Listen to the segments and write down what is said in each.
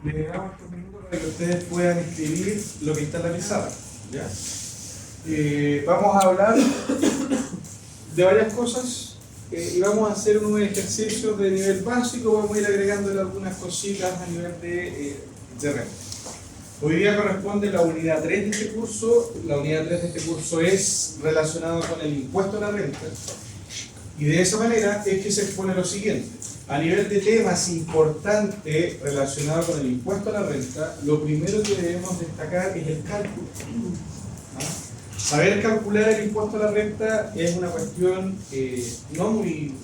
le damos estos minutos para que ustedes puedan escribir lo que está en la pizarra. ¿Ya? Vamos a hablar de varias cosas y vamos a hacer unos ejercicios de nivel básico. Vamos a ir agregándole algunas cositas a nivel de renta. Hoy día corresponde la unidad 3 de este curso. La unidad 3 de este curso es relacionado con el impuesto a la renta. Y de esa manera es que se expone lo siguiente. A nivel de temas importantes relacionados con el impuesto a la renta, lo primero que debemos destacar es el cálculo. ¿Ah? Saber calcular el impuesto a la renta es una cuestión no muy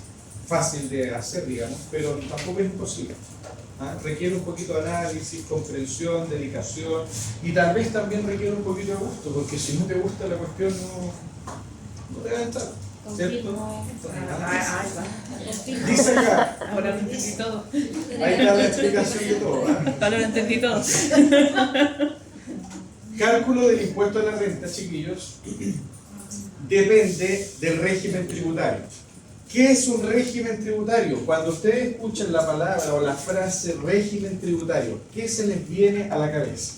fácil de hacer, digamos, pero tampoco es imposible. ¿Ah? Requiere un poquito de análisis, comprensión, dedicación y tal vez también requiere un poquito de gusto, porque si no te gusta la cuestión no te va a entrar, ¿cierto? Dice acá, Ahora lo entendí todo. ahí está la explicación de todo. ¿Ah? Ahora lo entendí todo. Cálculo del impuesto a la renta, chiquillos, depende del régimen tributario. ¿Qué es un régimen tributario? Cuando ustedes escuchan la palabra o la frase régimen tributario, ¿qué se les viene a la cabeza?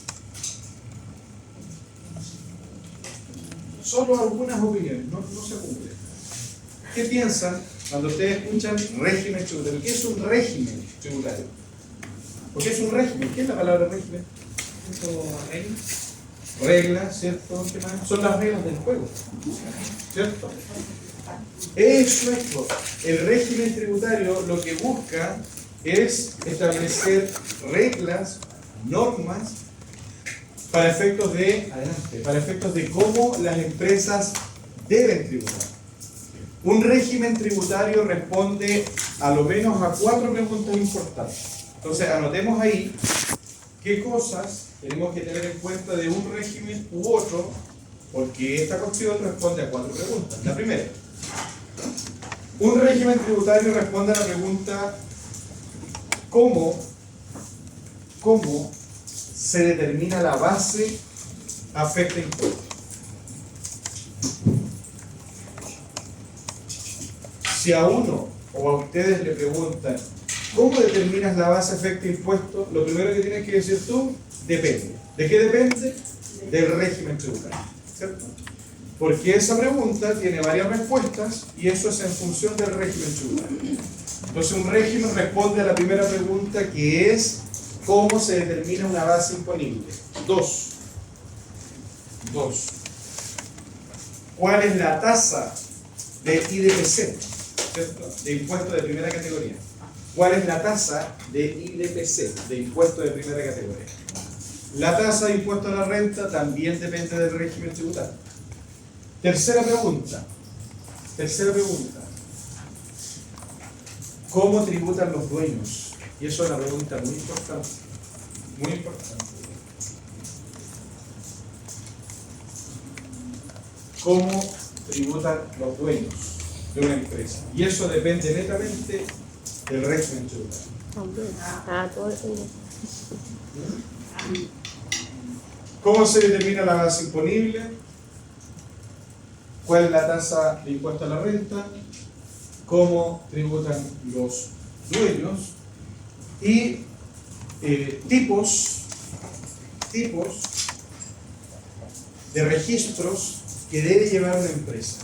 Solo algunas opiniones, no se cumple. ¿Qué piensan cuando ustedes escuchan régimen tributario? ¿Qué es un régimen tributario? ¿Por qué es un régimen? ¿Qué es la palabra régimen? Reglas, ¿cierto? ¿Qué más? Son las reglas del juego, ¿cierto? Eso es todo. El régimen tributario lo que busca es establecer reglas, normas, para efectos de cómo las empresas deben tributar. Un régimen tributario responde a lo menos a 4 preguntas importantes. Entonces, anotemos ahí qué cosas tenemos que tener en cuenta de un régimen u otro, porque esta cuestión responde a 4 preguntas. La primera, un régimen tributario responde a la pregunta ¿cómo se determina la base afecta impuestos? Si a uno o a ustedes le preguntan ¿cómo determinas la base afecta impuestos? Lo primero que tienes que decir tú, depende. ¿De qué depende? Del régimen tributario, ¿cierto? Porque esa pregunta tiene varias respuestas y eso es en función del régimen tributario. Entonces un régimen responde a la primera pregunta, que es ¿cómo se determina una base imponible? 2. ¿Cuál es la tasa de IDPC? ¿Cierto? De impuesto de primera categoría. ¿Cuál es la tasa de IDPC? De impuesto de primera categoría. La tasa de impuesto a la renta también depende del régimen tributario. Tercera pregunta. ¿Cómo tributan los dueños? Y eso es una pregunta muy importante. Muy importante. ¿Cómo tributan los dueños de una empresa? Y eso depende netamente del régimen tributario. ¿Cómo se determina la base imponible? ¿Cuál es la tasa de impuesto a la renta? ¿Cómo tributan los dueños? Y tipos de registros que debe llevar una empresa.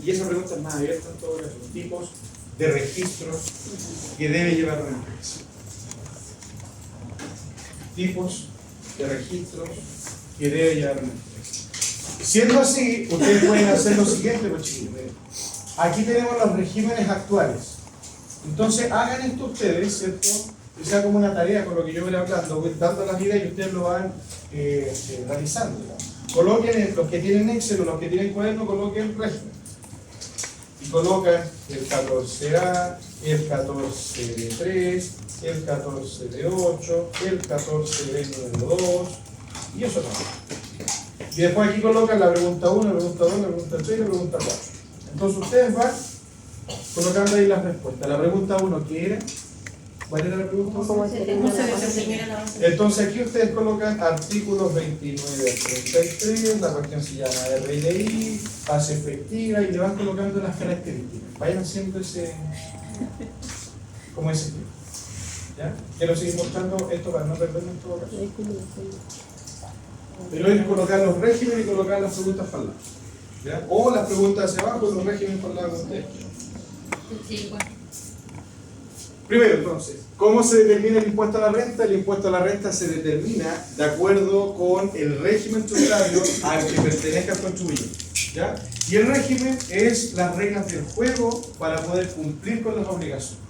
Y esa pregunta es más abierta en todo caso. Tipos de registros que debe llevar una empresa. Tipos de registros que debe llevar una empresa. Siendo así, ustedes pueden hacer lo siguiente, pues chicos. Aquí tenemos los regímenes actuales. Entonces, hagan esto ustedes, ¿cierto? Que sea como una tarea con lo que yo voy hablando, dando las ideas y ustedes lo van realizando. ¿Digamos? Coloquen los que tienen Excel o los que tienen cuaderno, coloquen régimen. Y colocan el 14A, el 14B3, el 14B8, el 14B número 2, y eso también. Y después aquí colocan la pregunta 1, la pregunta 2, la pregunta 3 y la pregunta 4. Entonces ustedes van colocando ahí las respuestas. La pregunta 1, ¿qué era? ¿Cuál era la pregunta? ¿Cómo se determina la base? Entonces aquí ustedes colocan artículos 29 al 33, la cuestión se llama RDI, base efectiva, y le van colocando las características. Vayan haciendo ese como dices tú. ¿Ya? Quiero seguir mostrando esto para no perderme en todo caso. Pero es colocar los regímenes y colocar las preguntas para el lado. ¿Ya? O las preguntas hacia abajo y los regímenes para el lado con ustedes. Sí, bueno. Primero, entonces, ¿cómo se determina el impuesto a la renta? El impuesto a la renta se determina de acuerdo con el régimen tributario al que pertenezca el contribuyente. ¿Ya? Y el régimen es las reglas del juego para poder cumplir con las obligaciones.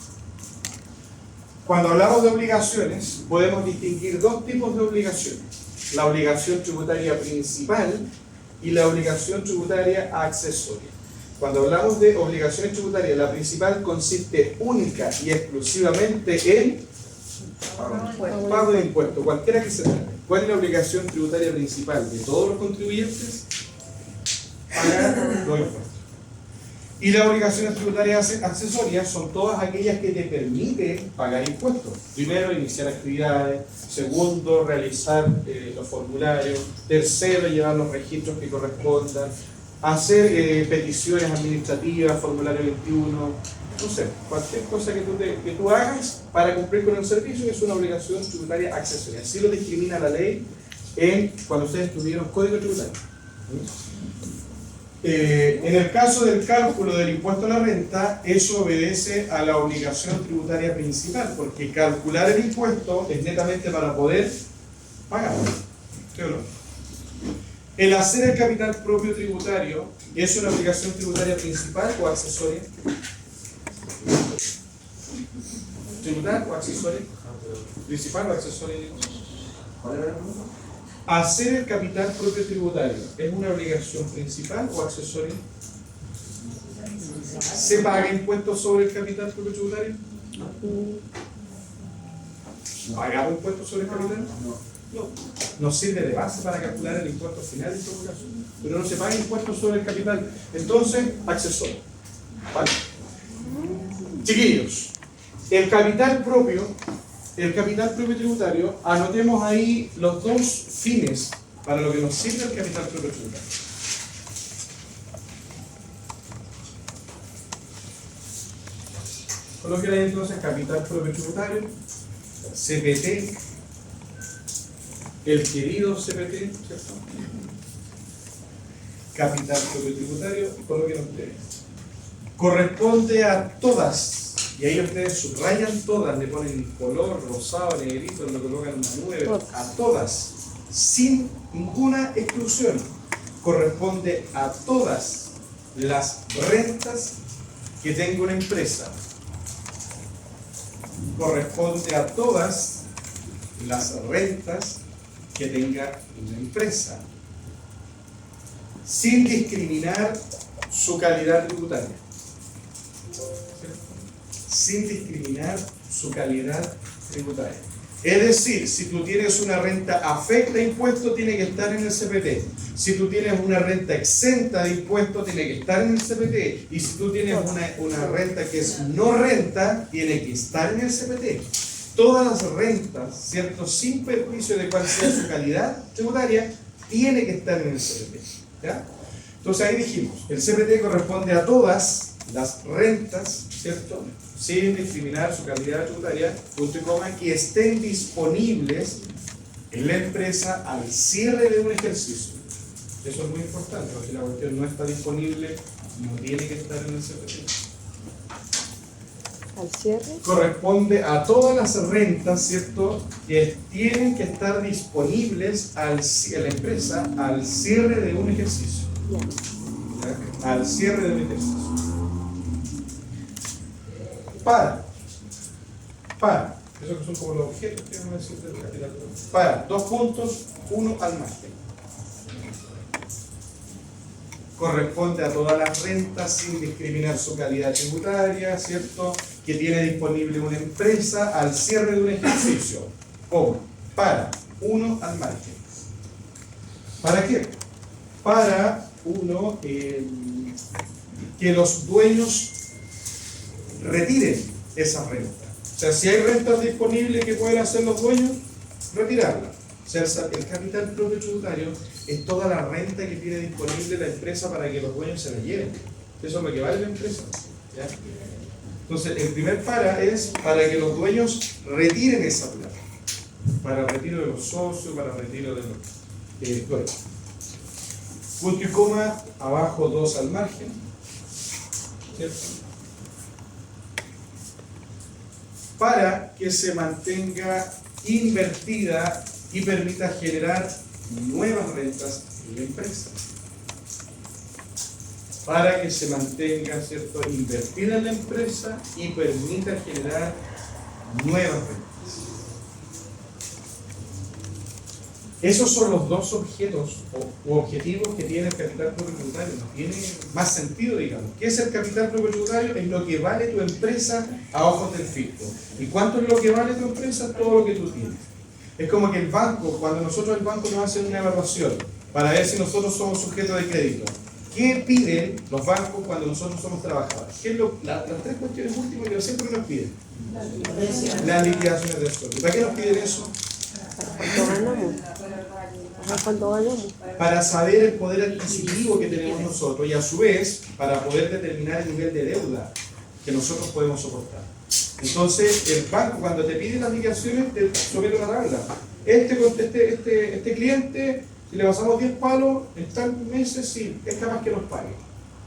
Cuando hablamos de obligaciones, podemos distinguir dos tipos de obligaciones. La obligación tributaria principal y la obligación tributaria accesoria. Cuando hablamos de obligaciones tributarias, la principal consiste única y exclusivamente en pago de impuestos, cualquiera que se trate. ¿Cuál es la obligación tributaria principal de todos los contribuyentes? Pagar los impuestos. Y las obligaciones tributarias accesorias son todas aquellas que te permiten pagar impuestos. Primero, iniciar actividades. Segundo, realizar los formularios. Tercero, llevar los registros que correspondan. Hacer peticiones administrativas, formulario 21. No sé, cualquier cosa que tú hagas para cumplir con el servicio es una obligación tributaria accesoria. Así lo discrimina la ley cuando ustedes tuvieron código tributario. En el caso del cálculo del impuesto a la renta, eso obedece a la obligación tributaria principal, porque calcular el impuesto es netamente para poder pagarlo. ¿Sí o no? El hacer el capital propio tributario es una obligación tributaria principal o accesoria. ¿Tributar o accesoria? ¿Principal o accesoria? ¿Cuál era la pregunta? ¿Hacer el capital propio tributario es una obligación principal o accesoria? ¿Se paga impuestos sobre el capital propio tributario? ¿Pagamos impuestos sobre el capital? No. Nos sirve de base para calcular el impuesto final en todo caso. Pero no se paga impuestos sobre el capital. Entonces, accesorio. ¿Vale? Chiquillos, el capital propio tributario, anotemos ahí los dos fines para lo que nos sirve el capital propio tributario. Coloquen ahí entonces capital propio tributario, CPT, el querido CPT, ¿cierto? Capital propio tributario, coloquen ustedes. Corresponde a todas. Y ahí ustedes subrayan todas, le ponen color, rosado, negrito, le colocan una 9, a todas, sin ninguna exclusión. Corresponde a todas las rentas que tenga una empresa. Corresponde a todas las rentas que tenga una empresa, sin discriminar su calidad tributaria. Sin discriminar su calidad tributaria. Es decir, si tú tienes una renta afecta a impuestos, tiene que estar en el CPT. Si tú tienes una renta exenta de impuestos, tiene que estar en el CPT. Y si tú tienes una renta que es no renta, tiene que estar en el CPT. Todas las rentas, ¿cierto? Sin perjuicio de cuál sea su calidad tributaria, tiene que estar en el CPT. ¿Ya? Entonces ahí dijimos, el CPT corresponde a todas las rentas, ¿cierto? Sin discriminar su calidad tributaria, punto y coma, que estén disponibles en la empresa al cierre de un ejercicio. Eso es muy importante, porque si la cuestión no está disponible, no tiene que estar en el CPT. ¿Al cierre? Corresponde a todas las rentas, ¿cierto?, que tienen que estar disponibles en la empresa al cierre de un ejercicio. ¿Ya? Al cierre de un ejercicio. Para, esos que son como los objetos que vamos a decir del capital. Para, 2 puntos, 1 al margen. Corresponde a todas las rentas sin discriminar su calidad tributaria, ¿cierto?, que tiene disponible una empresa al cierre de un ejercicio. ¿Cómo? Para, 1 al margen. ¿Para qué? Para, 1, que los dueños retiren esa renta. O sea, si hay rentas disponibles que pueden hacer los dueños, retirarla. O sea, el capital propio tributario es toda la renta que tiene disponible la empresa para que los dueños se la lleven. Eso es lo que vale la empresa. ¿Ya? Entonces, el primer para es para que los dueños retiren esa plata. Para el retiro de los socios, para el retiro de los dueños. Punto y coma, abajo 2 al margen. ¿Cierto? Para que se mantenga invertida y permita generar nuevas rentas en la empresa. Para que se mantenga, ¿cierto?, invertida en la empresa y permita generar nuevas rentas. Esos son los dos objetos u objetivos que tiene el capital propio tributario. No tiene más sentido, digamos. ¿Qué es el capital propio tributario? Es lo que vale tu empresa a ojos del fisco. ¿Y cuánto es lo que vale tu empresa? Todo lo que tú tienes. Es como que el banco, cuando nosotros el banco nos hace una evaluación para ver si nosotros somos sujetos de crédito, ¿qué piden los bancos cuando nosotros somos trabajadores? ¿Qué es las tres cuestiones últimas que siempre nos piden? Las liquidaciones del sueldo. ¿Para qué nos piden eso? ¿Cuánto ganamos? Para saber el poder adquisitivo que tenemos nosotros y a su vez para poder determinar el nivel de deuda que nosotros podemos soportar. Entonces el banco cuando te pide las liquidaciones te somete una tabla. Este cliente, si le pasamos 10 palos en tal meses, sí, es capaz que nos pague.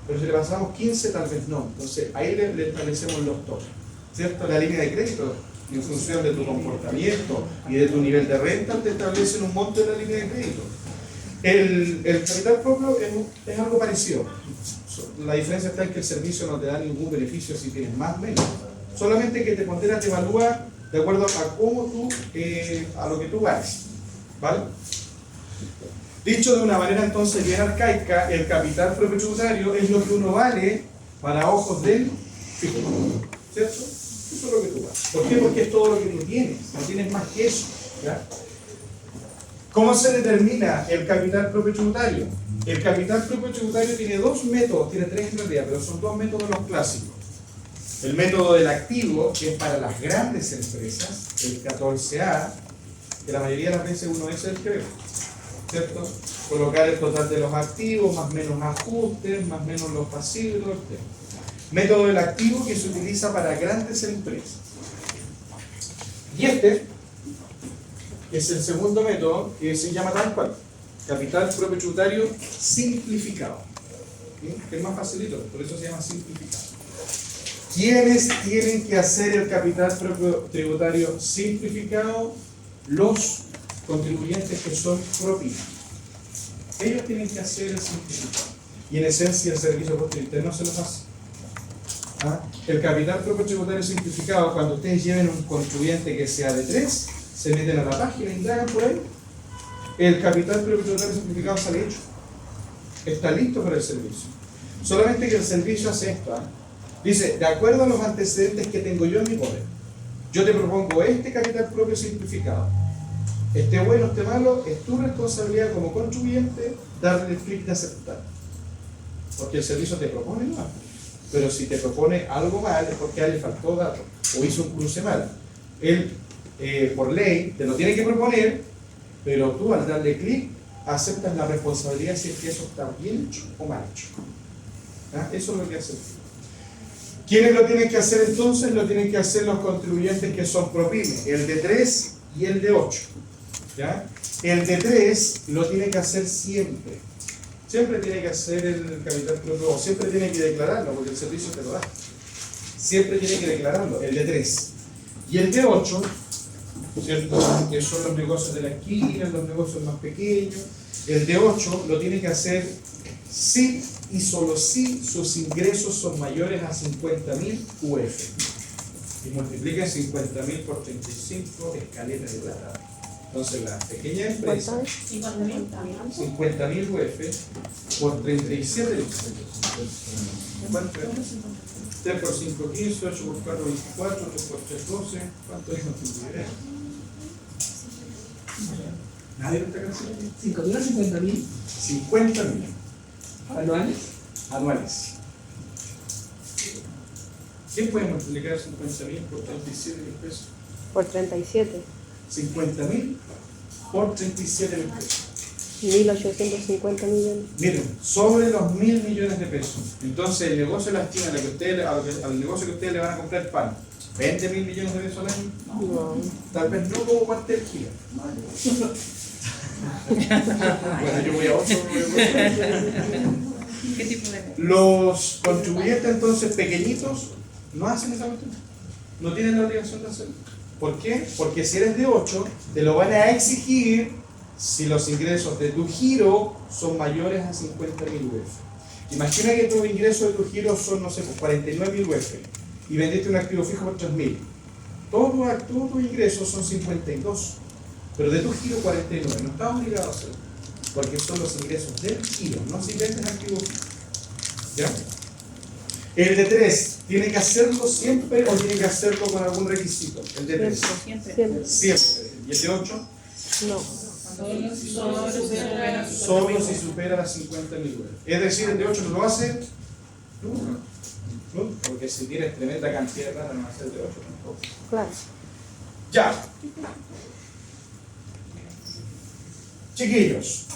Pero si le pasamos 15 tal vez no. Entonces ahí le establecemos los topes, ¿cierto? La línea de crédito, en función de tu comportamiento y de tu nivel de renta, te establecen un monto en la línea de crédito. El capital propio es algo parecido. La diferencia está en que el servicio no te da ningún beneficio si tienes más o menos. Solamente que te pondera, te evalúa de acuerdo a cómo tú, a lo que tú vales. ¿Vale? Dicho de una manera entonces bien arcaica, el capital propio tributario es lo que uno vale para ojos del fisco. ¿Cierto? Eso es lo que tú vales. ¿Por qué? Porque es todo lo que tú tienes. No tienes más que eso. ¿Ya? ¿Cómo se determina el capital propio tributario? El capital propio tributario tiene dos métodos, tiene tres en realidad, pero son dos métodos los clásicos. El método del activo, que es para las grandes empresas, el 14A, que la mayoría de las veces uno es el creo, ¿cierto? Colocar el total de los activos, más menos ajustes, más menos los pasivos, método del activo que se utiliza para grandes empresas. Y este es el segundo método que se llama tal cual, capital propio tributario simplificado. ¿Sí? Que es más facilito, por eso se llama simplificado. ¿Quiénes tienen que hacer el capital propio tributario simplificado? Los contribuyentes que son propios. Ellos tienen que hacer el simplificado. Y en esencia el servicio de impuesto interno se los hace. ¿Ah? El capital propio tributario simplificado, cuando ustedes lleven un contribuyente que sea de 3, se meten a la página, indagan por ahí, el capital propio tributario simplificado sale hecho. Está listo para el servicio. Solamente que el servicio hace esto. Dice, de acuerdo a los antecedentes que tengo yo en mi poder, yo te propongo este capital propio simplificado. Esté bueno, esté malo, es tu responsabilidad como contribuyente darle el clic de aceptar. Porque el servicio te propone no. Pero si te propone algo mal es porque a él le faltó datos o hizo un cruce mal. Él, por ley, te lo tiene que proponer, pero tú al darle clic aceptas la responsabilidad si es que eso está bien hecho o mal hecho. ¿Ah? Eso es lo que hace el fisco. ¿Quiénes lo tienen que hacer entonces? Lo tienen que hacer los contribuyentes que son ProPyme, el de 3 y el de 8. ¿Ya? El de 3 lo tiene que hacer siempre. Siempre tiene que hacer el capital propio, siempre tiene que declararlo, porque el servicio te lo da. Siempre tiene que declararlo, el de 3. Y el de 8, ¿cierto? Que son los negocios de la esquina, los negocios más pequeños. El de 8 lo tiene que hacer sí y solo si sus ingresos son mayores a 50.000 UF. Y multipliquen 50.000 por 35, escalera de plata. Entonces la pequeña empresa, 50.000 UF por 37. ¿Cuánto es? 3 por 5, 15, 8 por 4, 24, 3 por 3, 12. ¿Cuánto es? No tengo idea. ¿Nadie lo está calculando? ¿5.000 o 50.000? 50.000. ¿Anuales? Anuales. ¿Quién puede multiplicar 50.000 por 37.000 pesos? Por 37. 50.000 por 37.000 pesos. 1.850 millones. Miren, sobre los 1.000 millones de pesos. Entonces, el negocio de la esquina, al negocio que ustedes le van a comprar pan, ¿vende 1.000 millones de pesos al año? No. Tal vez no como cuartel giga. Bueno, yo voy a otro. ¿Qué tipo de? Los contribuyentes entonces pequeñitos no hacen esa cuestión. No tienen la obligación de hacerlo. ¿Por qué? Porque si eres de 8, te lo van a exigir si los ingresos de tu giro son mayores a 50.000 UF. Imagina que tus ingresos de tu giro son, no sé, pues 49.000 UF y vendiste un activo fijo por 3.000. Todos tus ingresos son 52, pero de tu giro 49. No estás obligado a hacerlo, porque son los ingresos del giro, no si vendes activo fijo. ¿Ya? El de 3, ¿tiene que hacerlo siempre o tiene que hacerlo con algún requisito? El de 3. Siempre. Siempre. ¿Y el de 8? No. Solo si supera las 50.000 UF. Es decir, el de 8 no lo hace nunca. Nunca. Porque si tienes tremenda cantidad de plata, no va a ser el de 8 tampoco. Claro. Ya. Chiquillos,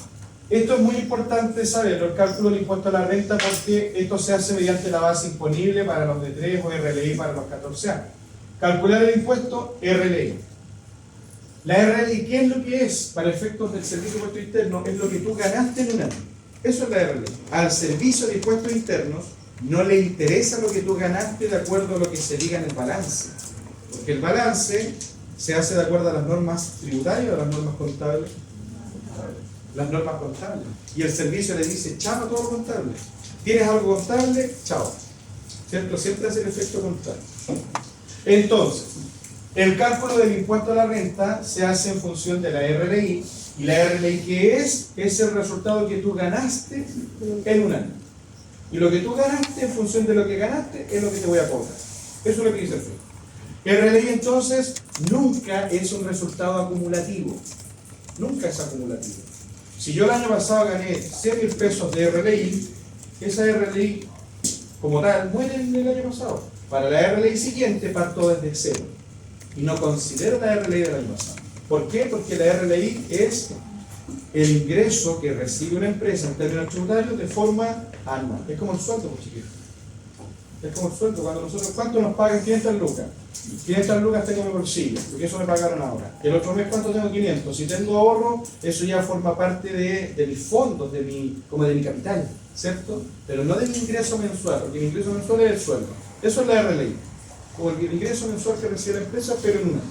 esto es muy importante saberlo, el cálculo del impuesto a la renta, porque esto se hace mediante la base imponible para los de 3 o RLI para los 14 años. Calcular el impuesto, RLI. La RLI, ¿qué es lo que es? Para efectos del servicio de impuestos internos, es lo que tú ganaste en un año. Eso es la RLI. Al servicio de impuestos internos no le interesa lo que tú ganaste de acuerdo a lo que se diga en el balance. Porque el balance se hace de acuerdo a las normas tributarias o a las normas contables. Las normas contables. Y el servicio le dice, chao a todo lo contable. ¿Tienes algo contable? Chao. ¿Cierto? Siempre hace el efecto contable. Entonces, el cálculo del impuesto a la renta se hace en función de la RLI. ¿Y la RLI qué es? Es el resultado que tú ganaste en un año. Y lo que tú ganaste en función de lo que ganaste es lo que te voy a cobrar. Eso es lo que dice el FIE. RLI entonces nunca es un resultado acumulativo. Nunca es acumulativo. Si yo el año pasado gané 100.000 pesos de RLI, esa RLI como tal muere en el año pasado. Para la RLI siguiente parto desde cero. Y no considero la RLI del año pasado. ¿Por qué? Porque la RLI es el ingreso que recibe una empresa en términos tributarios de forma anual. Es como el sueldo, pues, chiquillos. Es como el sueldo. Cuando nosotros, ¿cuánto nos pagan? 500 lucas. 500 lucas tengo en mi bolsillo, porque eso me pagaron ahora. El otro mes, ¿cuánto tengo? 500. Si tengo ahorro, eso ya forma parte de mis fondos, como de mi capital, ¿cierto? Pero no de mi ingreso mensual, porque mi ingreso mensual es el sueldo. Eso es la RLI. Como el ingreso mensual que recibe la empresa, pero en un año.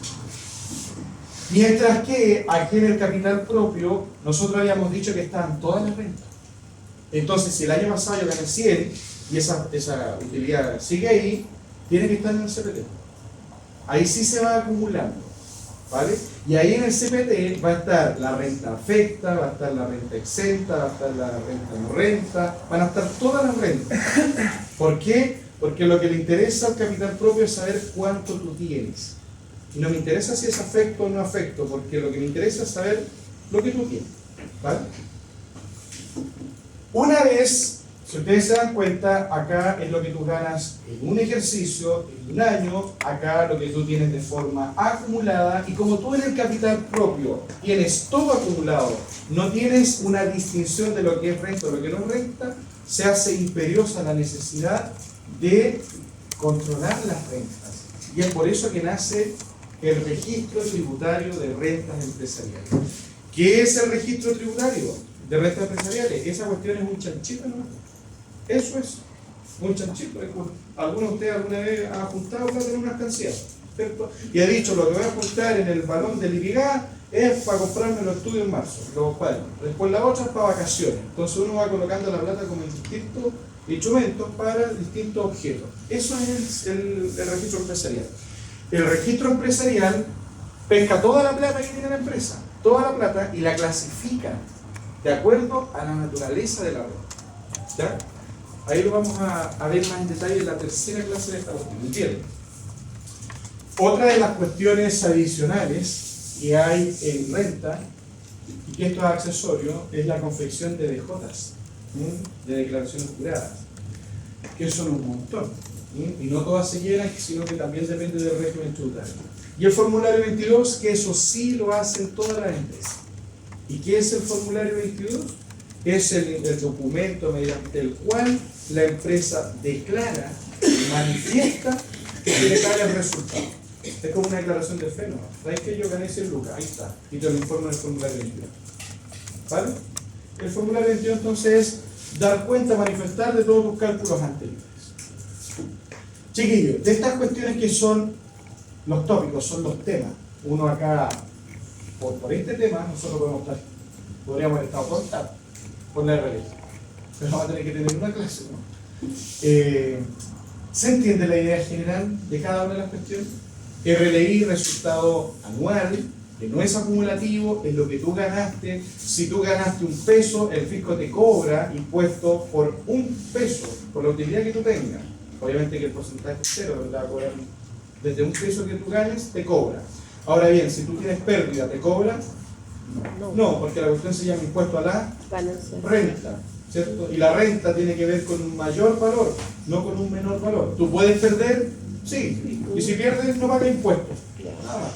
Mientras que aquí en el capital propio, nosotros habíamos dicho que estaban todas las rentas. Entonces, si el año pasado yo gané 100 y esa utilidad sigue ahí, tiene que estar en el CPT. Ahí sí se va acumulando, ¿vale? Y ahí en el CPT va a estar la renta afecta, va a estar la renta exenta, va a estar la renta no renta, van a estar todas las rentas. ¿Por qué? Porque lo que le interesa al capital propio es saber cuánto tú tienes. Y no me interesa si es afecto o no afecto, porque lo que me interesa es saber lo que tú tienes, ¿vale? Una vez, si ustedes se dan cuenta, acá es lo que tú ganas en un ejercicio, en un año, acá lo que tú tienes de forma acumulada, y como tú en el capital propio tienes todo acumulado, no tienes una distinción de lo que es renta o lo que no es renta, se hace imperiosa la necesidad de controlar las rentas. Y es por eso que nace el registro tributario de rentas empresariales. ¿Qué es el registro tributario de rentas empresariales? Esa cuestión es un chanchito, ¿no? Eso es un chanchito. ¿Alguno de ustedes alguna vez ha juntado plata en una alcancía? ¿Cierto? Y ha dicho, lo que voy a juntar en el balón del IPIGA es para comprarme los estudios en marzo, los cuadros. Después la otra es para vacaciones. Entonces uno va colocando la plata como en distintos instrumentos para distintos objetos. Eso es el registro empresarial. El registro empresarial pesca toda la plata que tiene la empresa, toda la plata, y la clasifica de acuerdo a la naturaleza de la renta. ¿Ya? Ahí lo vamos a ver más en detalle en la tercera clase de esta cuestión. ¿Entienden? Otra de las cuestiones adicionales que hay en renta, y que esto es accesorio, es la confección de DJs, de declaraciones juradas, que son un montón. Y no todas se llenan, sino que también depende del régimen tributario. Y el formulario 22, que eso sí lo hacen todas las empresas. ¿Y qué es el formulario 22? Es el documento mediante el cual la empresa declara, manifiesta que quiere dar el resultado. Es como una declaración de fe, ¿no? ¿Sabes que yo gané 100 lucas? Ahí está. Y te lo informo en el formulario 22. ¿Vale? El formulario 22 entonces es dar cuenta, manifestar de todos tus cálculos anteriores. Chiquillos, de estas cuestiones que son los tópicos, son los temas. Uno acá, por este tema, nosotros podríamos haber estado contados por la RLI. Pero vamos a tener que tener una clase, ¿no? ¿Se entiende la idea general de cada una de las cuestiones? RLI, resultado anual, que no es acumulativo, es lo que tú ganaste. Si tú ganaste un peso, el fisco te cobra impuesto por un peso, por la utilidad que tú tengas. Obviamente que el porcentaje es cero, ¿verdad? Desde un peso que tú ganes, te cobra. Ahora bien, si tú tienes pérdida, ¿te cobra? No, porque la cuestión se llama impuesto a la Ganancia. renta, ¿cierto? Y la renta tiene que ver con un mayor valor, no con un menor valor. ¿Tú puedes perder? Sí. Y si pierdes, no pagas impuestos. Nada más.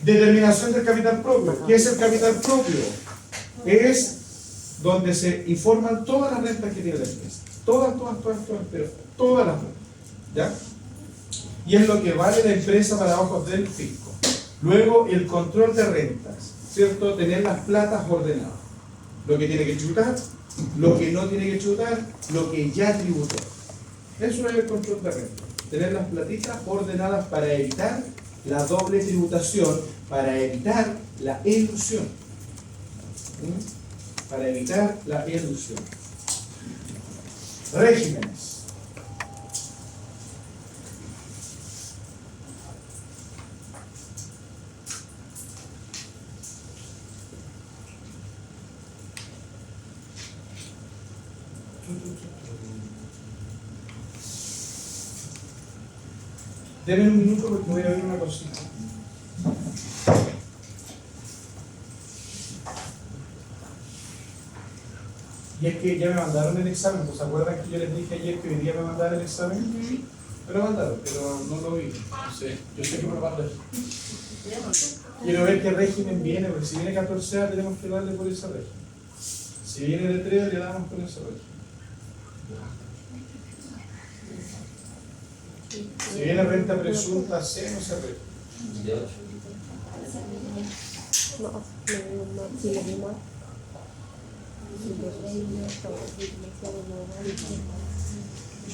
Determinación del capital propio. ¿Qué es el capital propio? Es donde se informan todas las rentas que tiene la empresa. Todas, pero todas las rentas. ¿Ya? Y es lo que vale la empresa para ojos del fisco. Luego, el control de rentas, ¿cierto? Tener las platas ordenadas. Lo que tiene que tributar, lo que no tiene que tributar, lo que ya tributó. Eso es el control de rentas. Tener las platitas ordenadas para evitar la doble tributación, para evitar la elusión. Para evitar la elusión. Regímenes. Denme un minuto porque voy a ver una cosita. Y es que ya me mandaron el examen, ¿se acuerdan que yo les dije ayer que hoy día me mandaron el examen? Sí. Me lo mandaron, pero no lo vi. Sí. Yo sé que me lo mandaron. Quiero ver qué régimen viene, porque si viene 14A tenemos que darle por ese régimen. Si viene de 3 le damos por ese régimen. Si viene renta presunta C, no se régimen. No, sí, lo mismo.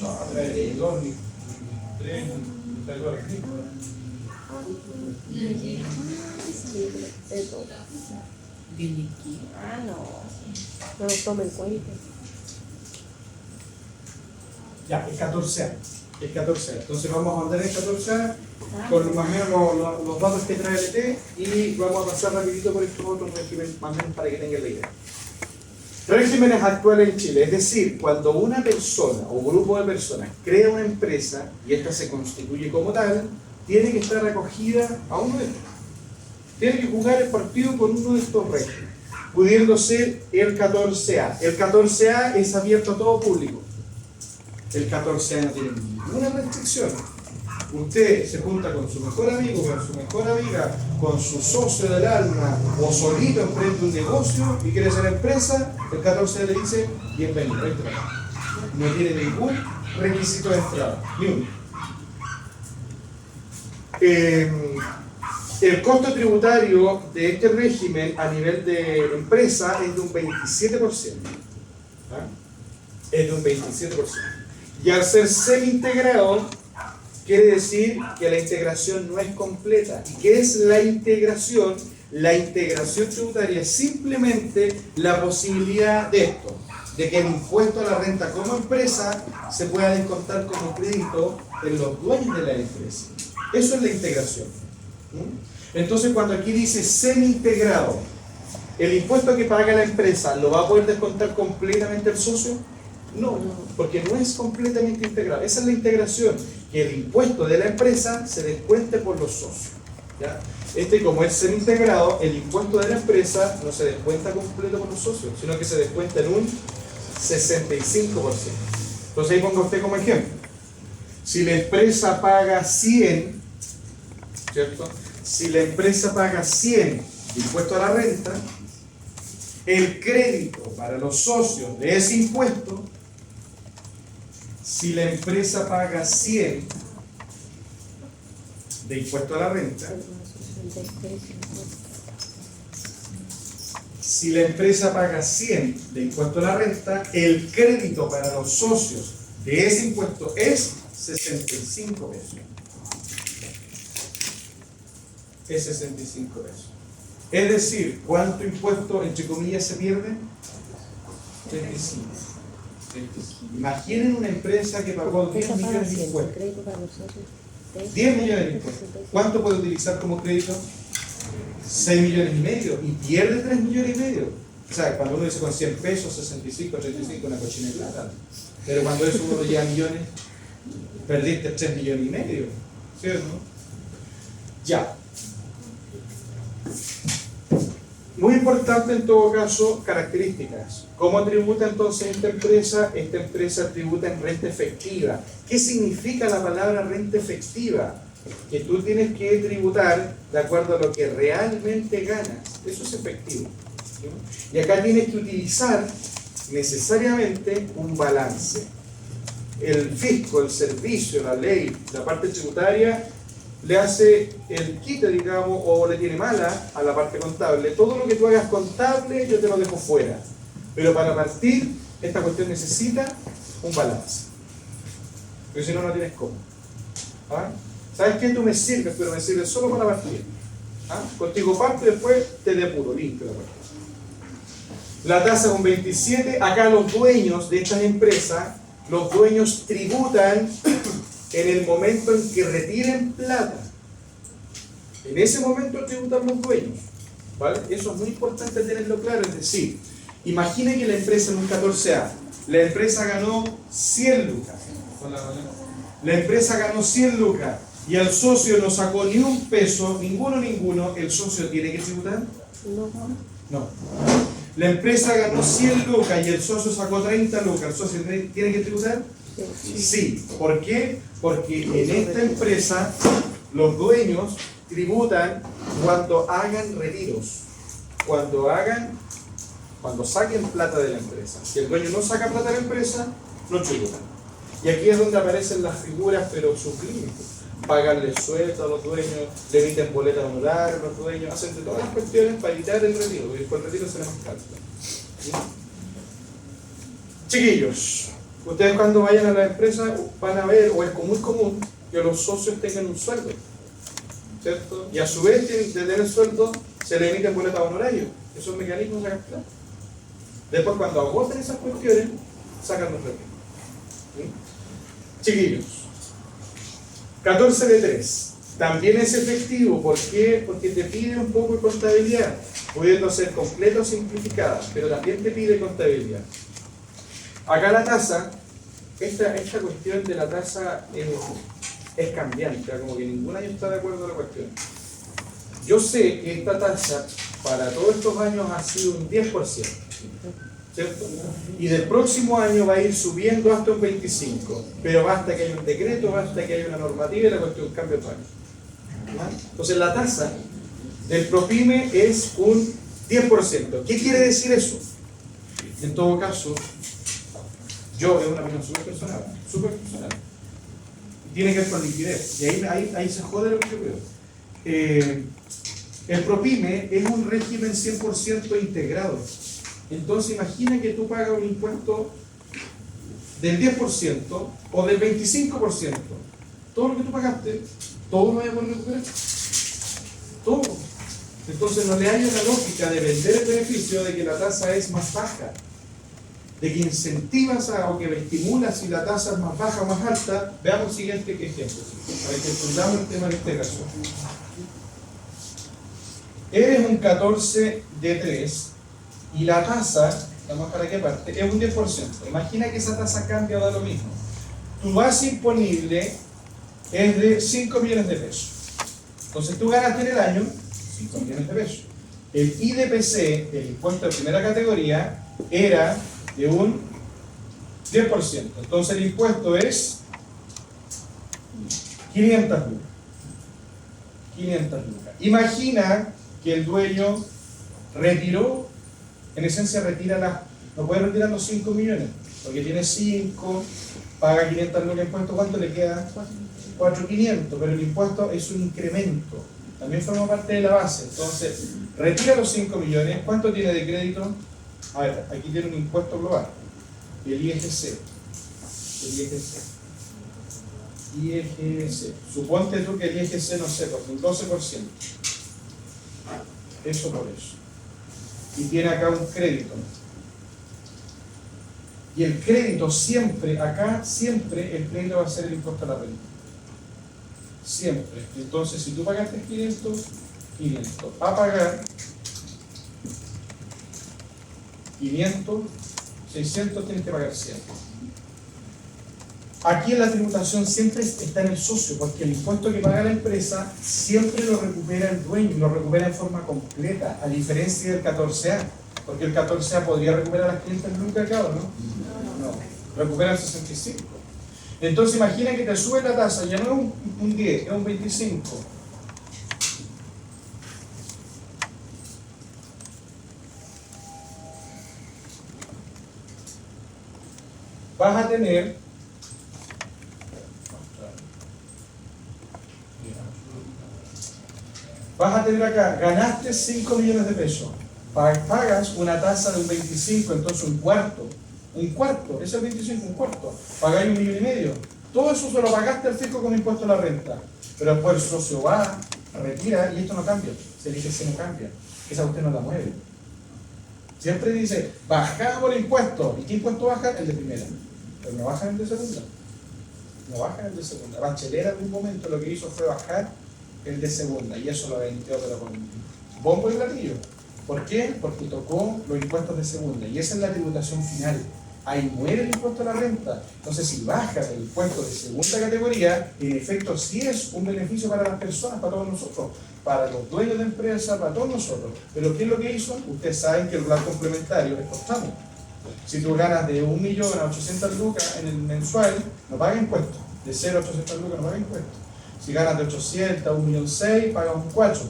No, ni 2, ni 3, ni 3 dólares. Ah, no. No lo tomen en cuenta. Ya, es 14A. Es 14A. Entonces vamos a mandar el 14A con más o menos los datos que trae el ET y vamos a pasar rapidito por estos otros regímenes más o menos para que tengan la idea. Regímenes actuales en Chile, es decir, cuando una persona o grupo de personas crea una empresa y esta se constituye como tal, tiene que estar acogida a uno de estos. Tiene que jugar el partido con uno de estos regímenes, pudiendo ser el 14A. El 14A es abierto a todo público. El 14A no tiene ninguna restricción. Usted se junta con su mejor amigo, con su mejor amiga, con su socio del alma o solito emprende un negocio y quiere hacer empresa, el 14A le dice, bienvenido, entra. No tiene ningún requisito de entrada, ni uno. El costo tributario de este régimen a nivel de empresa es de un 27%. ¿Ah? Es de un 27%. Y al ser semi-integrado, quiere decir que la integración no es completa. ¿Y qué es la integración? La integración tributaria es simplemente la posibilidad de esto, de que el impuesto a la renta como empresa se pueda descontar como crédito en los dueños de la empresa. Eso es la integración. Entonces, cuando aquí dice semi-integrado, ¿el impuesto que paga la empresa lo va a poder descontar completamente el socio? No, porque no es completamente integrado. Esa es la integración, que el impuesto de la empresa se descuente por los socios. ¿Ya? Como es semi-integrado, el impuesto de la empresa no se descuenta completo por los socios, sino que se descuenta en un 65%. Entonces ahí pongo usted como ejemplo. Si la empresa paga 100, ¿cierto? Si la empresa paga 100 de impuesto a la renta, el crédito para los socios de ese impuesto, si la empresa paga 100 de impuesto a la renta, si la empresa paga 100 de impuesto a la renta, el crédito para los socios de ese impuesto es 65 pesos. Es 65 pesos. Es decir, ¿cuánto impuesto, entre comillas, se pierde? 35. Imaginen una empresa que pagó 10 millones de impuestos. 10 millones de impuestos. ¿Cuánto puede utilizar como crédito? 6 millones y medio. Y pierde 3 millones y medio. O sea, cuando uno dice con 100 pesos, 65, 35, una cochina de plata. Pero cuando eso uno lo lleva a millones, perdiste 3 millones y medio. ¿Cierto? Ya. Muy importante en todo caso, características. ¿Cómo tributa entonces esta empresa? Esta empresa tributa en renta efectiva. ¿Qué significa la palabra renta efectiva? Que tú tienes que tributar de acuerdo a lo que realmente ganas. Eso es efectivo. ¿Sí? Y acá tienes que utilizar necesariamente un balance. El fisco, el servicio, la ley, la parte tributaria le hace el quite, digamos, o le tiene mala a la parte contable. Todo lo que tú hagas contable yo te lo dejo fuera. Pero para partir, esta cuestión necesita un balance. Porque si no, no tienes cómo. ¿Ah? ¿Sabes qué? Tú me sirves, pero me sirves solo para partir. ¿Ah? Contigo parto y después te depuro, limpio la parte. La tasa con 27, acá los dueños de estas empresas, los dueños tributan en el momento en que retiren plata. En ese momento tributan los dueños. ¿Vale? Eso es muy importante tenerlo claro. Es decir, imagine que la empresa en un 14A, la empresa ganó 100 lucas. La empresa ganó 100 lucas y al socio no sacó ni un peso, ninguno, ¿el socio tiene que tributar? No. La empresa ganó 100 lucas y el socio sacó 30 lucas, ¿el socio tiene que tributar? Sí. ¿Por qué? Porque en esta empresa los dueños tributan cuando hagan retiros, cuando saquen plata de la empresa. Si el dueño no saca plata de la empresa, no tributan. Y aquí es donde aparecen las figuras, pero sublimes. Pagarle sueldo a los dueños, le emiten boletas honorarias a los dueños, hacen de todas las cuestiones para evitar el retiro, porque después el retiro será más caro. ¿Sí? Chiquillos, ustedes cuando vayan a la empresa van a ver, o es muy común, que los socios tengan un sueldo, ¿cierto? Y a su vez de tener sueldo se le emiten boletas honorarios. Esos mecanismos sacan plata. Después cuando agoten esas cuestiones, sacan los retiros. ¿Sí? Chiquillos, 14 de 3. También es efectivo. ¿Por qué? Porque te pide un poco de contabilidad, pudiendo ser completa o simplificada, pero también te pide contabilidad. Acá la tasa, esta cuestión de la tasa es cambiante, como que ningún año está de acuerdo en la cuestión. Yo sé que esta tasa para todos estos años ha sido un 10%, ¿cierto? Y del próximo año va a ir subiendo hasta un 25%, pero basta que haya un decreto, basta que haya una normativa y la cuestión cambia todo año. Entonces la tasa del PROPYME es un 10%. ¿Qué quiere decir eso? En todo caso, yo, es una opinión súper personal. Tiene que ver con liquidez. Y ahí se jode lo que yo veo. El PROPYME es un régimen 100% integrado. Entonces imagina que tú pagas un impuesto del 10% o del 25%. Todo lo que tú pagaste, todo lo vaya a poder recuperar. Todo. Entonces no le hay una lógica de vender el beneficio de que la tasa es más baja, de que incentivas o que estimulas si la tasa es más baja o más alta. Veamos el siguiente ejemplo, para que entendamos el tema de integración. Eres un 14 de 3 y la tasa, vamos para qué parte, es un 10%. Imagina que esa tasa cambia o da lo mismo. Tu base imponible es de 5 millones de pesos. Entonces tú ganaste en el año 5 millones de pesos. El IDPC, el impuesto de primera categoría, era de un 10%. Entonces el impuesto es 500 lucas. 500 lucas. Imagina que el dueño retiró, en esencia retira no puede retirar los 5 millones, porque tiene 5, paga 500 lucas de impuesto, ¿cuánto le queda? 4.500, pero el impuesto es un incremento, también forma parte de la base. Entonces, retira los 5 millones, ¿cuánto tiene de crédito? A ver, aquí tiene un impuesto global, el IGC. El IGC. Suponte tú que el IGC, no sé, por un 12%. Eso por eso. Y tiene acá un crédito. Y el crédito siempre, acá siempre el crédito va a ser el impuesto a la renta. Siempre. Entonces, si tú pagaste 500, a pagar 500, 600, tienes que pagar 100. Aquí en la tributación siempre está en el socio, porque el impuesto que paga la empresa siempre lo recupera el dueño, lo recupera en forma completa, a diferencia del 14A, porque el 14A podría recuperar las 500 lucas acá, ¿o no? No, recupera el 65. Entonces imagina que te sube la tasa, ya no es un 10, es un 25. Vas a tener acá, ganaste 5 millones de pesos, pagas una tasa de un 25, entonces un cuarto, ese es el 25, un cuarto, pagáis 1,5 millones. Todo eso se lo pagaste al fisco como impuesto a la renta, pero después el socio va, retira y esto no cambia, se dice que no cambia, esa usted no la mueve. Siempre dice, bajamos el impuesto, ¿y qué impuesto baja? El de primera, pero no bajan el de segunda. No bajan el de segunda. Bachelet en algún momento lo que hizo fue bajar el de segunda, y eso lo vendió pero con bombo y platillo. ¿Por qué? Porque tocó los impuestos de segunda, y esa es la tributación final. Ahí muere el impuesto a la renta. Entonces, si bajas el impuesto de segunda categoría, en efecto sí es un beneficio para las personas, para todos nosotros, para los dueños de empresa, para todos nosotros. Pero ¿qué es lo que hizo? Ustedes saben que el plan complementario es constante. Si tú ganas de 1 millón a 800 lucas en el mensual, no paga impuestos. De 0 a 800 lucas no paga impuestos. Si ganas de 800 a 1.600.000, pagas un 4.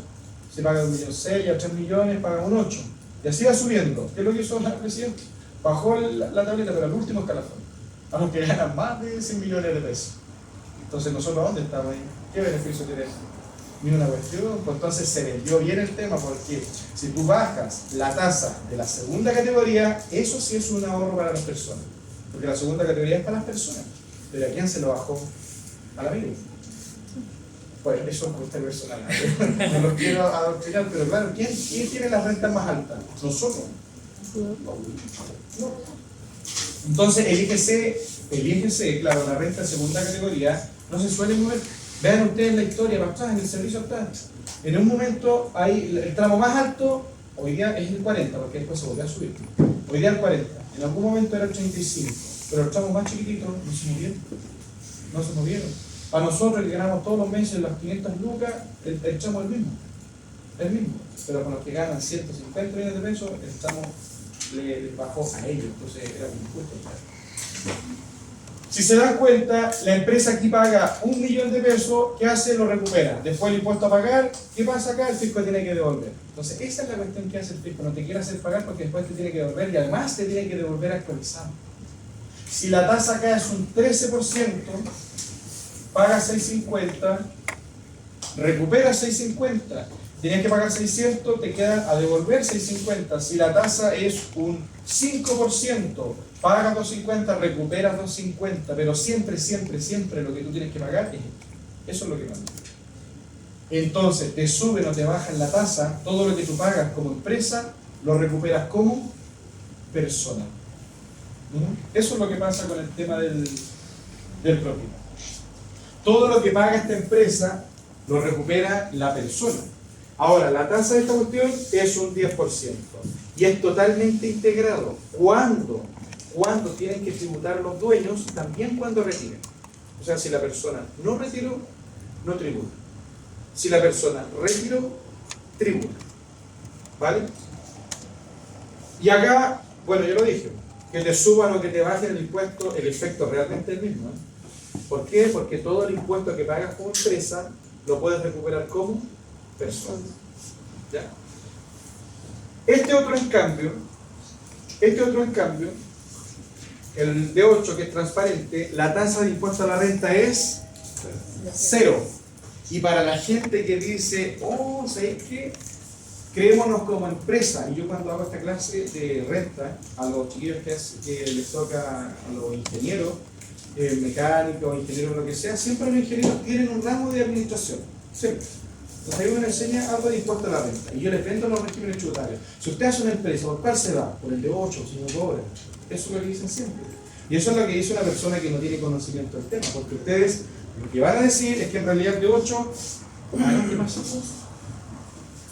Si pagas de 1.600.000 a 3 millones, pagas un 8. Y así va subiendo. ¿Qué es lo que hizo el presidente? Bajó la tableta, pero al último escalafón. A los que ganan más de 100 millones de pesos. Entonces, ¿nosotros dónde estamos ahí? ¿Qué beneficio tenemos? Ni una cuestión. Pues entonces se vendió bien el tema, porque si tú bajas la tasa de la segunda categoría, eso sí es un ahorro para las personas. Porque la segunda categoría es para las personas. ¿Pero a quién se lo bajó? A la vida. Pues eso es gusto personal. No los quiero adoctrinar, pero claro, ¿quién tiene las rentas más altas? Nosotros. No. Entonces el IGC, claro, la renta de segunda categoría, no se suele mover. Vean ustedes la historia, para atrás, en el servicio atrás. En un momento, hay el tramo más alto, hoy día es el 40, porque después se volvió a subir. Hoy día el 40, en algún momento era el 35, pero el tramo más chiquitito no se movieron. No se movieron. Para nosotros que ganamos todos los meses las 500 lucas, el tramo es el mismo. El mismo. Pero con los que ganan 150 millones de pesos, el tramo le bajó a ellos. Entonces era un injusto. Si se dan cuenta, la empresa aquí paga 1 millón de pesos, ¿qué hace? Lo recupera. Después el impuesto a pagar, ¿qué pasa acá? El fisco tiene que devolver. Entonces esa es la cuestión que hace el fisco. No te quiere hacer pagar porque después te tiene que devolver y además te tiene que devolver actualizado. Si la tasa acá es un 13%, paga 650, recupera 650, tenías que pagar 600, te queda a devolver 650. Si la tasa es un 5%, pagas 250, recuperas 250, pero siempre lo que tú tienes que pagar es eso es lo que manda. Entonces, te suben o te bajan la tasa, todo lo que tú pagas como empresa, lo recuperas como persona. Eso es lo que pasa con el tema del propietario. Todo lo que paga esta empresa lo recupera la persona. Ahora, la tasa de esta cuestión es un 10% y es totalmente integrado. ¿Cuándo? Cuando tienen que tributar los dueños, también cuando retiren. O sea, si la persona no retiró, no tributa. Si la persona retiró, tributa. ¿Vale? Y acá, bueno, yo lo dije, que te suban o que te bajen el impuesto, el efecto realmente es el mismo. ¿Por qué? Porque todo el impuesto que pagas como empresa lo puedes recuperar como persona. ¿Ya? Este otro en cambio, el D8 que es transparente, la tasa de impuesto a la renta es 0. Y para la gente que dice, oh, ¿sabes qué? Creémonos como empresa. Y yo cuando hago esta clase de renta a los chiquillos que les toca a los ingenieros, mecánicos, ingenieros, lo que sea, siempre los ingenieros tienen un ramo de administración. Siempre. Entonces ahí uno les enseña algo de impuesto a la renta. Y yo les vendo los regímenes tributarios. Si usted hace una empresa, ¿por cuál se va? Por el de 8, si no cobra. Eso es lo que dicen siempre. Y eso es lo que dice una persona que no tiene conocimiento del tema. Porque ustedes lo que van a decir es que en realidad el de 8, ¿qué pasa?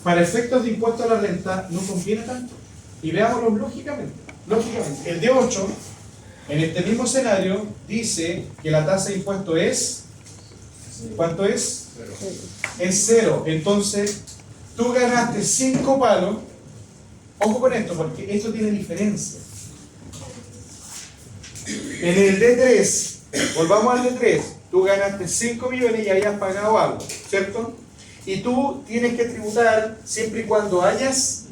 Para efectos de impuesto a la renta no conviene tanto. Y veámoslo lógicamente. Lógicamente, el de 8, en este mismo escenario, dice que la tasa de impuesto es... ¿Cuánto es? Es 0. Entonces, tú ganaste 5 palos. Ojo con esto, porque esto tiene diferencia. En el D3, volvamos al D3, tú ganaste 5 millones y hayas pagado algo, ¿cierto? Y tú tienes que tributar siempre y cuando hayas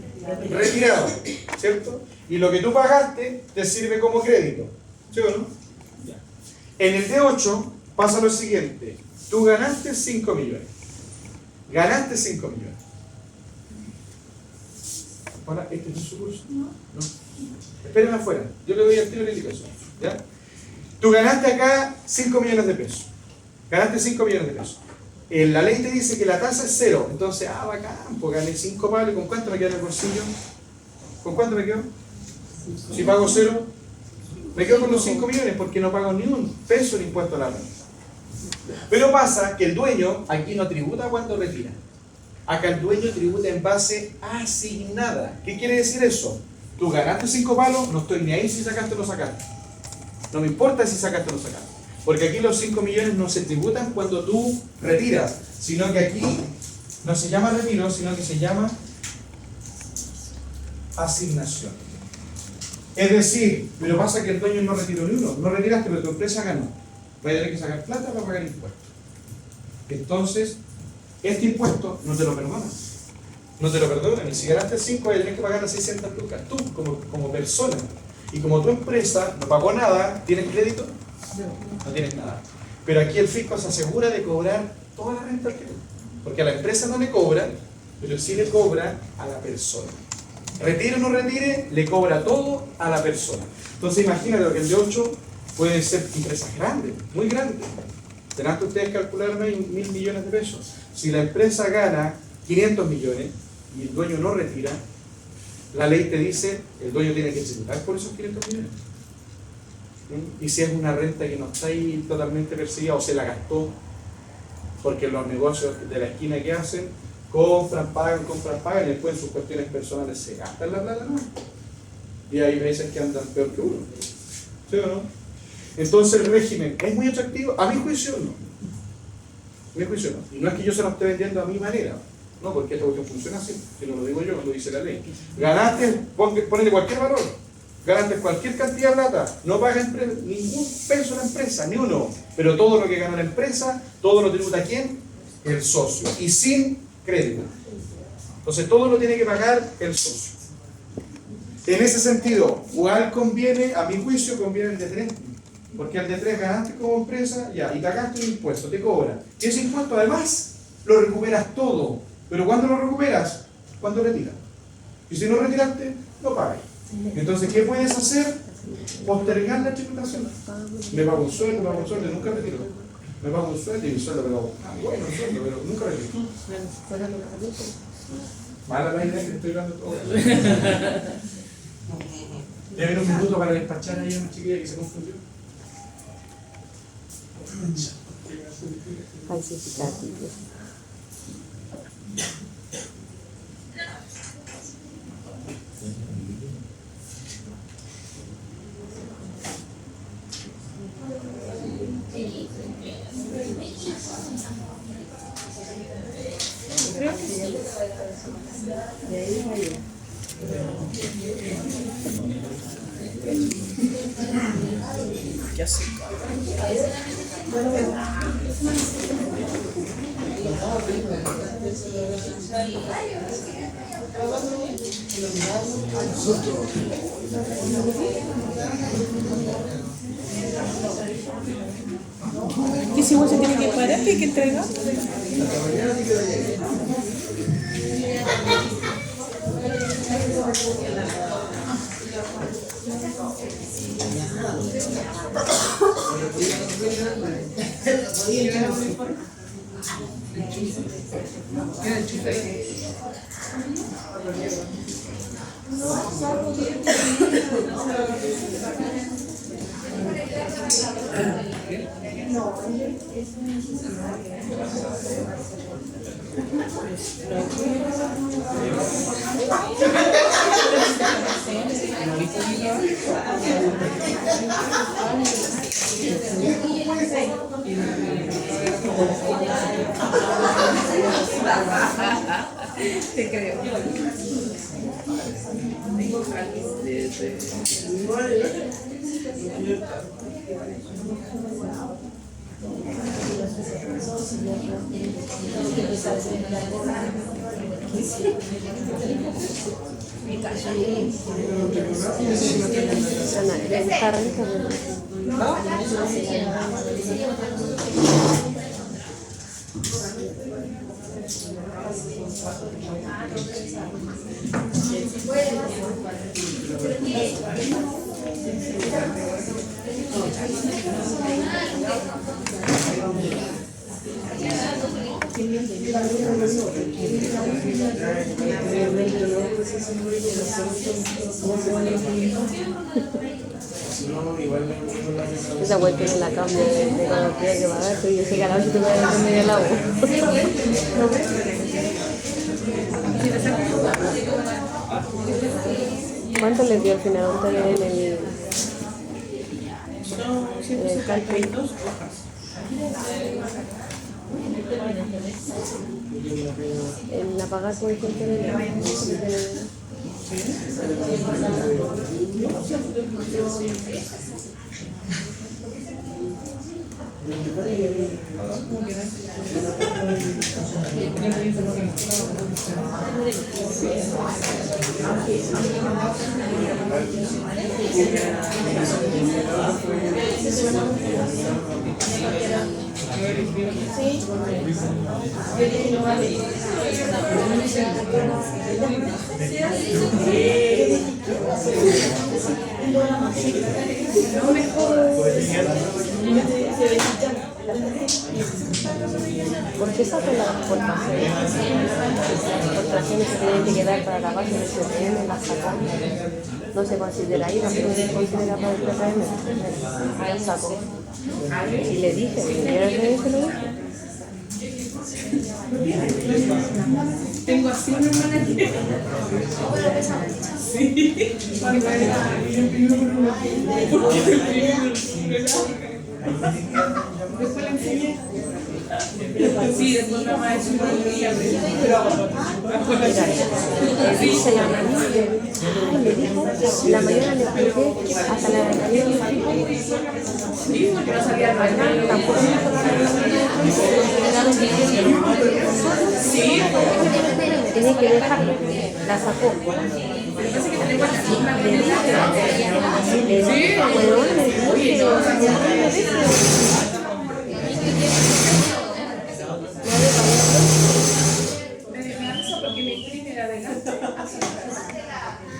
retirado, ¿cierto? Y lo que tú pagaste te sirve como crédito, ¿sí o no? En el D8 pasa lo siguiente, tú ganaste 5 millones. Ganaste 5 millones. Ahora, ¿este es su curso? No. Esperen afuera, yo le doy al tiro la indicación, ¿ya? Tú ganaste acá 5 millones de pesos. Ganaste 5 millones de pesos. La ley te dice que la tasa es 0. Entonces, bacán, pues gané 5 palos. ¿Y con cuánto me queda en el bolsillo? ¿Con cuánto me quedo? Si pago 0, me quedo con los 5 millones porque no pago ni un peso de impuesto a la renta. Pero pasa que el dueño aquí no tributa cuando retira. Acá el dueño tributa en base asignada. ¿Qué quiere decir eso? Tú ganaste 5 palos, no estoy ni ahí si sacaste o no sacaste. No me importa si sacaste o no sacaste. Porque aquí los 5 millones no se tributan cuando tú retiras, sino que aquí no se llama retiro, sino que se llama asignación. Es decir, pero pasa que el dueño no retiró ni uno. No retiraste, pero tu empresa ganó. Va a tener que sacar plata para pagar impuestos. Entonces, este impuesto no te lo perdonan. No te lo perdonan. Y si ganaste 5, vas a tener que pagar las 600 lucas. Tú, como persona. Y como tu empresa no pagó nada, ¿tienes crédito? No tienes nada. Pero aquí el fisco se asegura de cobrar toda la renta al crédito. Porque a la empresa no le cobra, pero sí le cobra a la persona. Retire o no retire, le cobra todo a la persona. Entonces imagínate que el de 8 puede ser empresas grandes, muy grandes. Tendrán que ustedes calcular 1.000 millones de pesos. Si la empresa gana 500 millones y el dueño no retira, la ley te dice, el dueño tiene que tributar por esos 500 millones. Y si es una renta que no está ahí totalmente percibida o se la gastó, porque los negocios de la esquina que hacen, compran, pagan, y después en sus cuestiones personales se gastan la plata, ¿no? Y hay veces que andan peor que uno. ¿Sí o no? Entonces el régimen es muy atractivo, a mi juicio no. A mi juicio no. Y no es que yo se lo esté vendiendo a mi manera, no, porque esta cuestión funciona así, si no lo digo yo, lo dice la ley. Ganaste, ponle cualquier valor. Ganaste cualquier cantidad de plata, no pagas ningún peso a la empresa, ni uno. Pero todo lo que gana la empresa, todo lo tributa ¿quién? El socio. Y sin crédito. Entonces todo lo tiene que pagar el socio. En ese sentido, ¿cuál conviene? A mi juicio conviene el de 3. Porque el de 3 ganaste como empresa, ya, y pagaste un impuesto, te cobra. Y ese impuesto además lo recuperas todo. Pero ¿cuándo lo recuperas? Cuando retiras. Y si no retiraste, no pagas. Entonces, ¿qué puedes hacer? Postergar la tributación. Me pago un sueldo, nunca retiro. Me pago un sueldo y un sueldo, pero bueno, un sueldo, pero nunca retiro. Mala la idea que estoy dando todo. Deben un minuto para despachar ahí a una chiquilla que se confundió. Falsificativo. Creo que sí. De ahí a allá. ¿Qué hace? ¿Y si uno se tiene que parar, qué hay que entregar? Te creo. Está rica, esa vuelta en la cambia de cuando tiene que pagar, pero yo sé que a la vez te voy a dar medio al agua. ¿Cuánto les dio al final? ¿Cuánto le dio en el cálculo? En la pagar por el contenido. ¿Por qué sacan las exportaciones? Exportaciones que tienen que quedar para la base del CPM, las sacan. No se considera IVA, pero se considera para el CPM. Las sacó. Y le dije, ¿quieres que se lo dije? Tengo así una hermana aquí. Sí. Cuando era después le enseñé. Sí, después mi mamá es una niña, pero Se llama le dijo, la mañana le expliqué hasta la mañana sí, porque no sabía bailar, tampoco me sí, tiene que dejarla, la sacó. parece que tenemos la misma Le dije, bueno, le dije, porque mi prima era de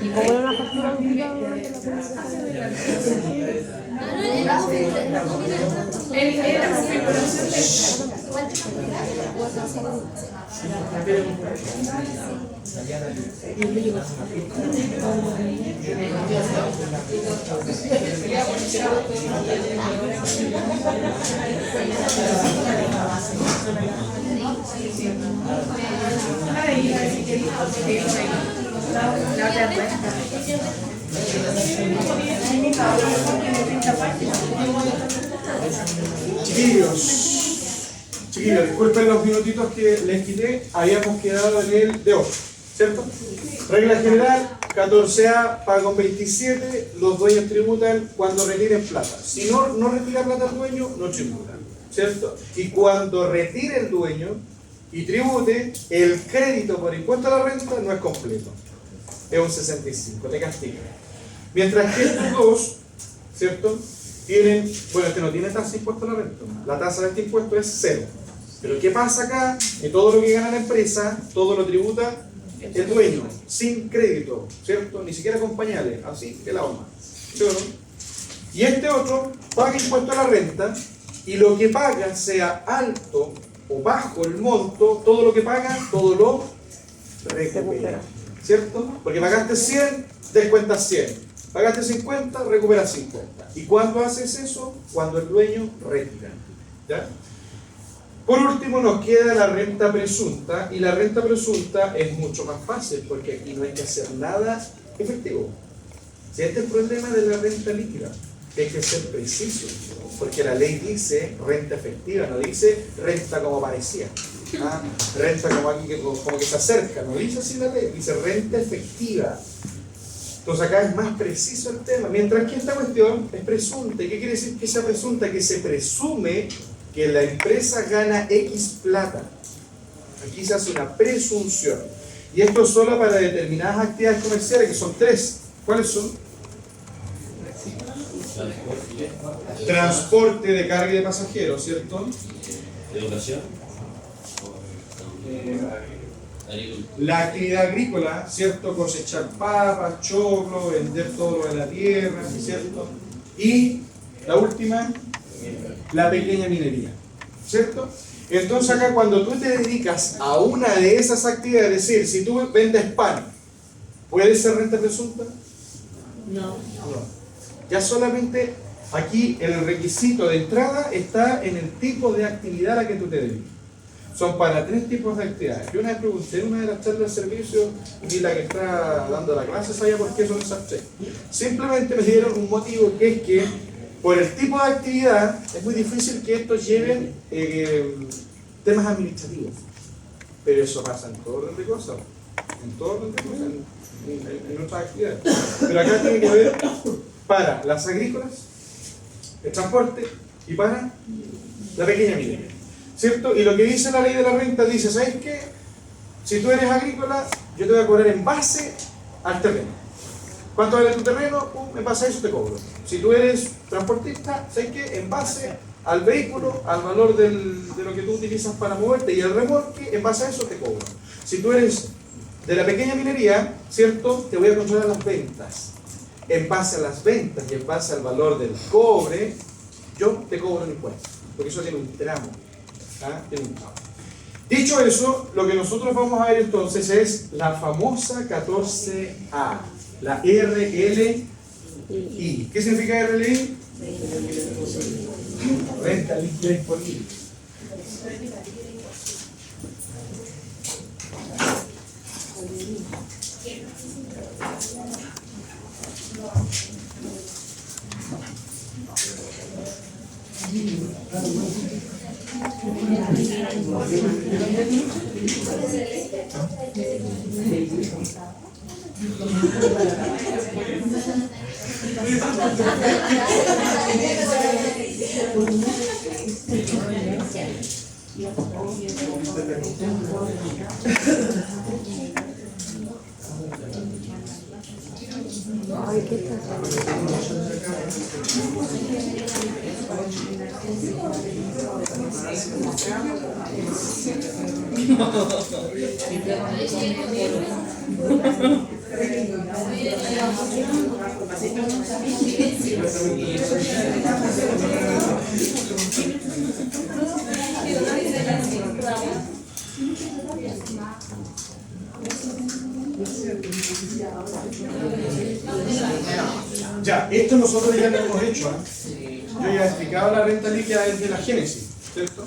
y como era una factura obligada, él era su preparación de Chiquillos, disculpen los minutitos que les quité, habíamos quedado en el de hoy, ¿cierto? Regla general, 14A, pagan 27, los dueños tributan cuando retiren plata. Si no retira plata el dueño, no tributan, ¿cierto? Y cuando retire el dueño, y tribute, el crédito por impuesto a la renta no es completo. Es un 65, te castiga. Mientras que estos dos, ¿cierto? Tienen, bueno, este no tiene tasa de impuesto a la renta. La tasa de este impuesto es 0. Pero ¿qué pasa acá? Que todo lo que gana la empresa, todo lo tributa el dueño, sin crédito, ¿cierto? Ni siquiera con pañales, así que la bomba. ¿Sí o no? Y este otro paga impuesto a la renta y lo que paga, sea alto o bajo el monto, todo lo que paga, todo lo recupera. ¿Cierto? Porque pagaste 100, descuentas 100. Pagaste 50, recuperas 50. ¿Y cuándo haces eso? Cuando el dueño retira. ¿Ya? Por último nos queda la renta presunta, y la renta presunta es mucho más fácil porque aquí no hay que hacer nada efectivo. Si este es el problema de la renta líquida, hay que ser preciso, porque la ley dice renta efectiva, no dice renta como parecía. Renta como aquí, como que se acerca, no dice así la ley, dice renta efectiva. Entonces acá es más preciso el tema, mientras que esta cuestión es presunta. ¿Y qué quiere decir que sea presunta? Que se presume que la empresa gana X plata. Aquí se hace una presunción. Y esto es solo para determinadas actividades comerciales, que son 3. ¿Cuáles son? Transporte de carga y de pasajeros, ¿cierto? Educación. La actividad agrícola, ¿cierto? Cosechar papas, choclo, vender todo lo de la tierra, ¿cierto? Y la última, la pequeña minería, ¿cierto? Entonces acá cuando tú te dedicas a una de esas actividades, es decir, si tú vendes pan, ¿puede ser renta presunta? No. Ya solamente aquí el requisito de entrada está en el tipo de actividad a la que tú te dedicas. Son para 3 tipos de actividades. Yo una vez pregunté en una de las charlas de servicio y la que está dando la clase sabía por qué son esas 3. Simplemente me dieron un motivo, que es que por el tipo de actividad es muy difícil que estos lleven temas administrativos. Pero eso pasa en todo orden de cosas. En todo orden de cosas, en otras actividades. Pero acá tiene que ver para las agrícolas, el transporte y para la pequeña minería. ¿Cierto? Y lo que dice la ley de la renta dice, ¿sabes qué? Si tú eres agrícola, yo te voy a cobrar en base al terreno. ¿Cuánto vale tu terreno? En base a eso te cobro. Si tú eres transportista, ¿sabes qué? En base al vehículo, al valor de lo que tú utilizas para moverte y el remolque, en base a eso te cobro. Si tú eres de la pequeña minería, ¿cierto? Te voy a controlar las ventas. En base a las ventas y en base al valor del cobre, yo te cobro el impuesto. Porque eso tiene un tramo. Dicho eso, lo que nosotros vamos a ver entonces es la famosa 14A, la RLI. ¿Qué significa RLI? Renta líquida disponible. Ay, ¿qué está Ya, esto nosotros ya lo hemos hecho. Yo ya he explicado la renta líquida desde la génesis, ¿cierto?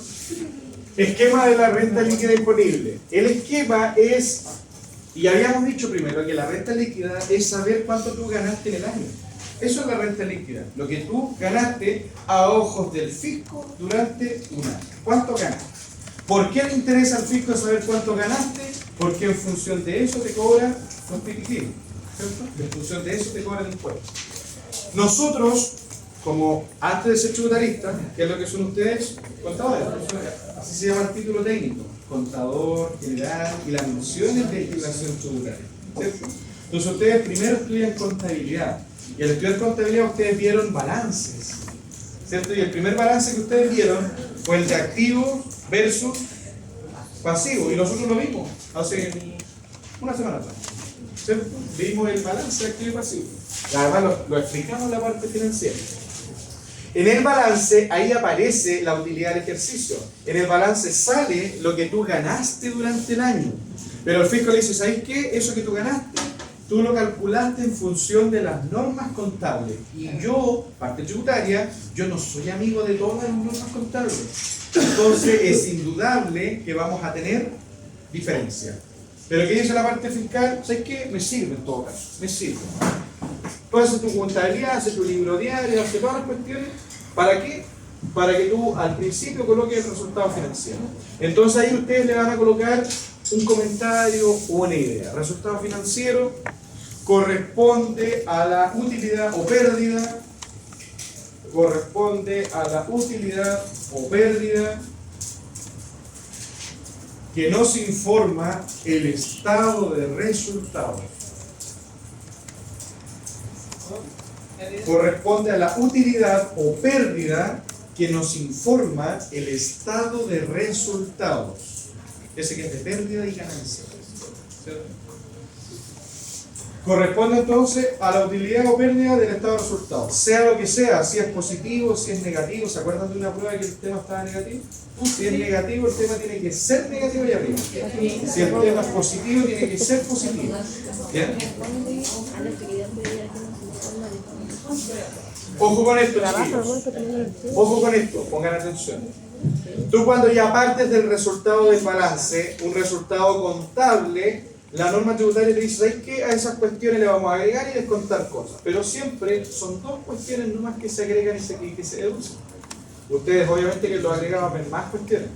Esquema de la renta líquida disponible. El esquema es, y habíamos dicho primero que la renta líquida es saber cuánto tú ganaste en el año. Eso es la renta líquida, lo que tú ganaste a ojos del fisco durante un año. ¿Cuánto ganaste? ¿Por qué le interesa al fisco saber cuánto ganaste? Porque en función de eso te cobra constitutivo, ¿cierto? En función de eso te cobran impuestos. Nosotros, como antes de ser tributaristas, ¿qué es lo que son ustedes? Contadores. Así se llama el título técnico. contador general y las nociones de legislación tributaria, ¿cierto? Entonces ustedes primero estudian contabilidad, y al estudiar contabilidad ustedes vieron balances, ¿cierto? Y el primer balance que ustedes vieron fue el de activo versus pasivo, y nosotros lo vimos hace una semana atrás, ¿cierto? Vimos el balance de activo y pasivo. Además lo explicamos en la parte financiera. En el balance, ahí aparece la utilidad del ejercicio. En el balance sale lo que tú ganaste durante el año. Pero el fisco le dice, ¿sabes qué? Eso que tú ganaste, tú lo calculaste en función de las normas contables. Y yo, parte tributaria, yo no soy amigo de todas las normas contables. Entonces es indudable que vamos a tener diferencia. Pero ¿qué dice la parte fiscal? ¿Sabes qué? Me sirve en todo caso, me sirve. Tú haces tu contabilidad, haces tu libro diario, haces todas las cuestiones. ¿Para qué? Para que tú al principio coloques el resultado financiero. Entonces ahí ustedes le van a colocar un comentario o una idea. Resultado financiero corresponde a la utilidad o pérdida. Corresponde a la utilidad o pérdida que nos informa el estado de resultados. Corresponde a la utilidad o pérdida que nos informa el estado de resultados. Ese que es de pérdida y ganancia. ¿Cierto? Corresponde entonces a la utilidad o pérdida del estado de resultados. Sea lo que sea, si es positivo, si es negativo. ¿Se acuerdan de una prueba que el tema estaba negativo? Si es negativo, el tema tiene que ser negativo y arriba. Si el tema es positivo, tiene que ser positivo. ¿Bien? Ojo con esto, chicos. Ojo con esto, pongan atención. Tú cuando ya partes del resultado del balance, un resultado contable, la norma tributaria te dice, ¿sabes qué? A esas cuestiones le vamos a agregar y descontar cosas. Pero siempre son dos cuestiones nomás que se agregan y que se deducen. Ustedes obviamente que los agregaban ven más cuestiones,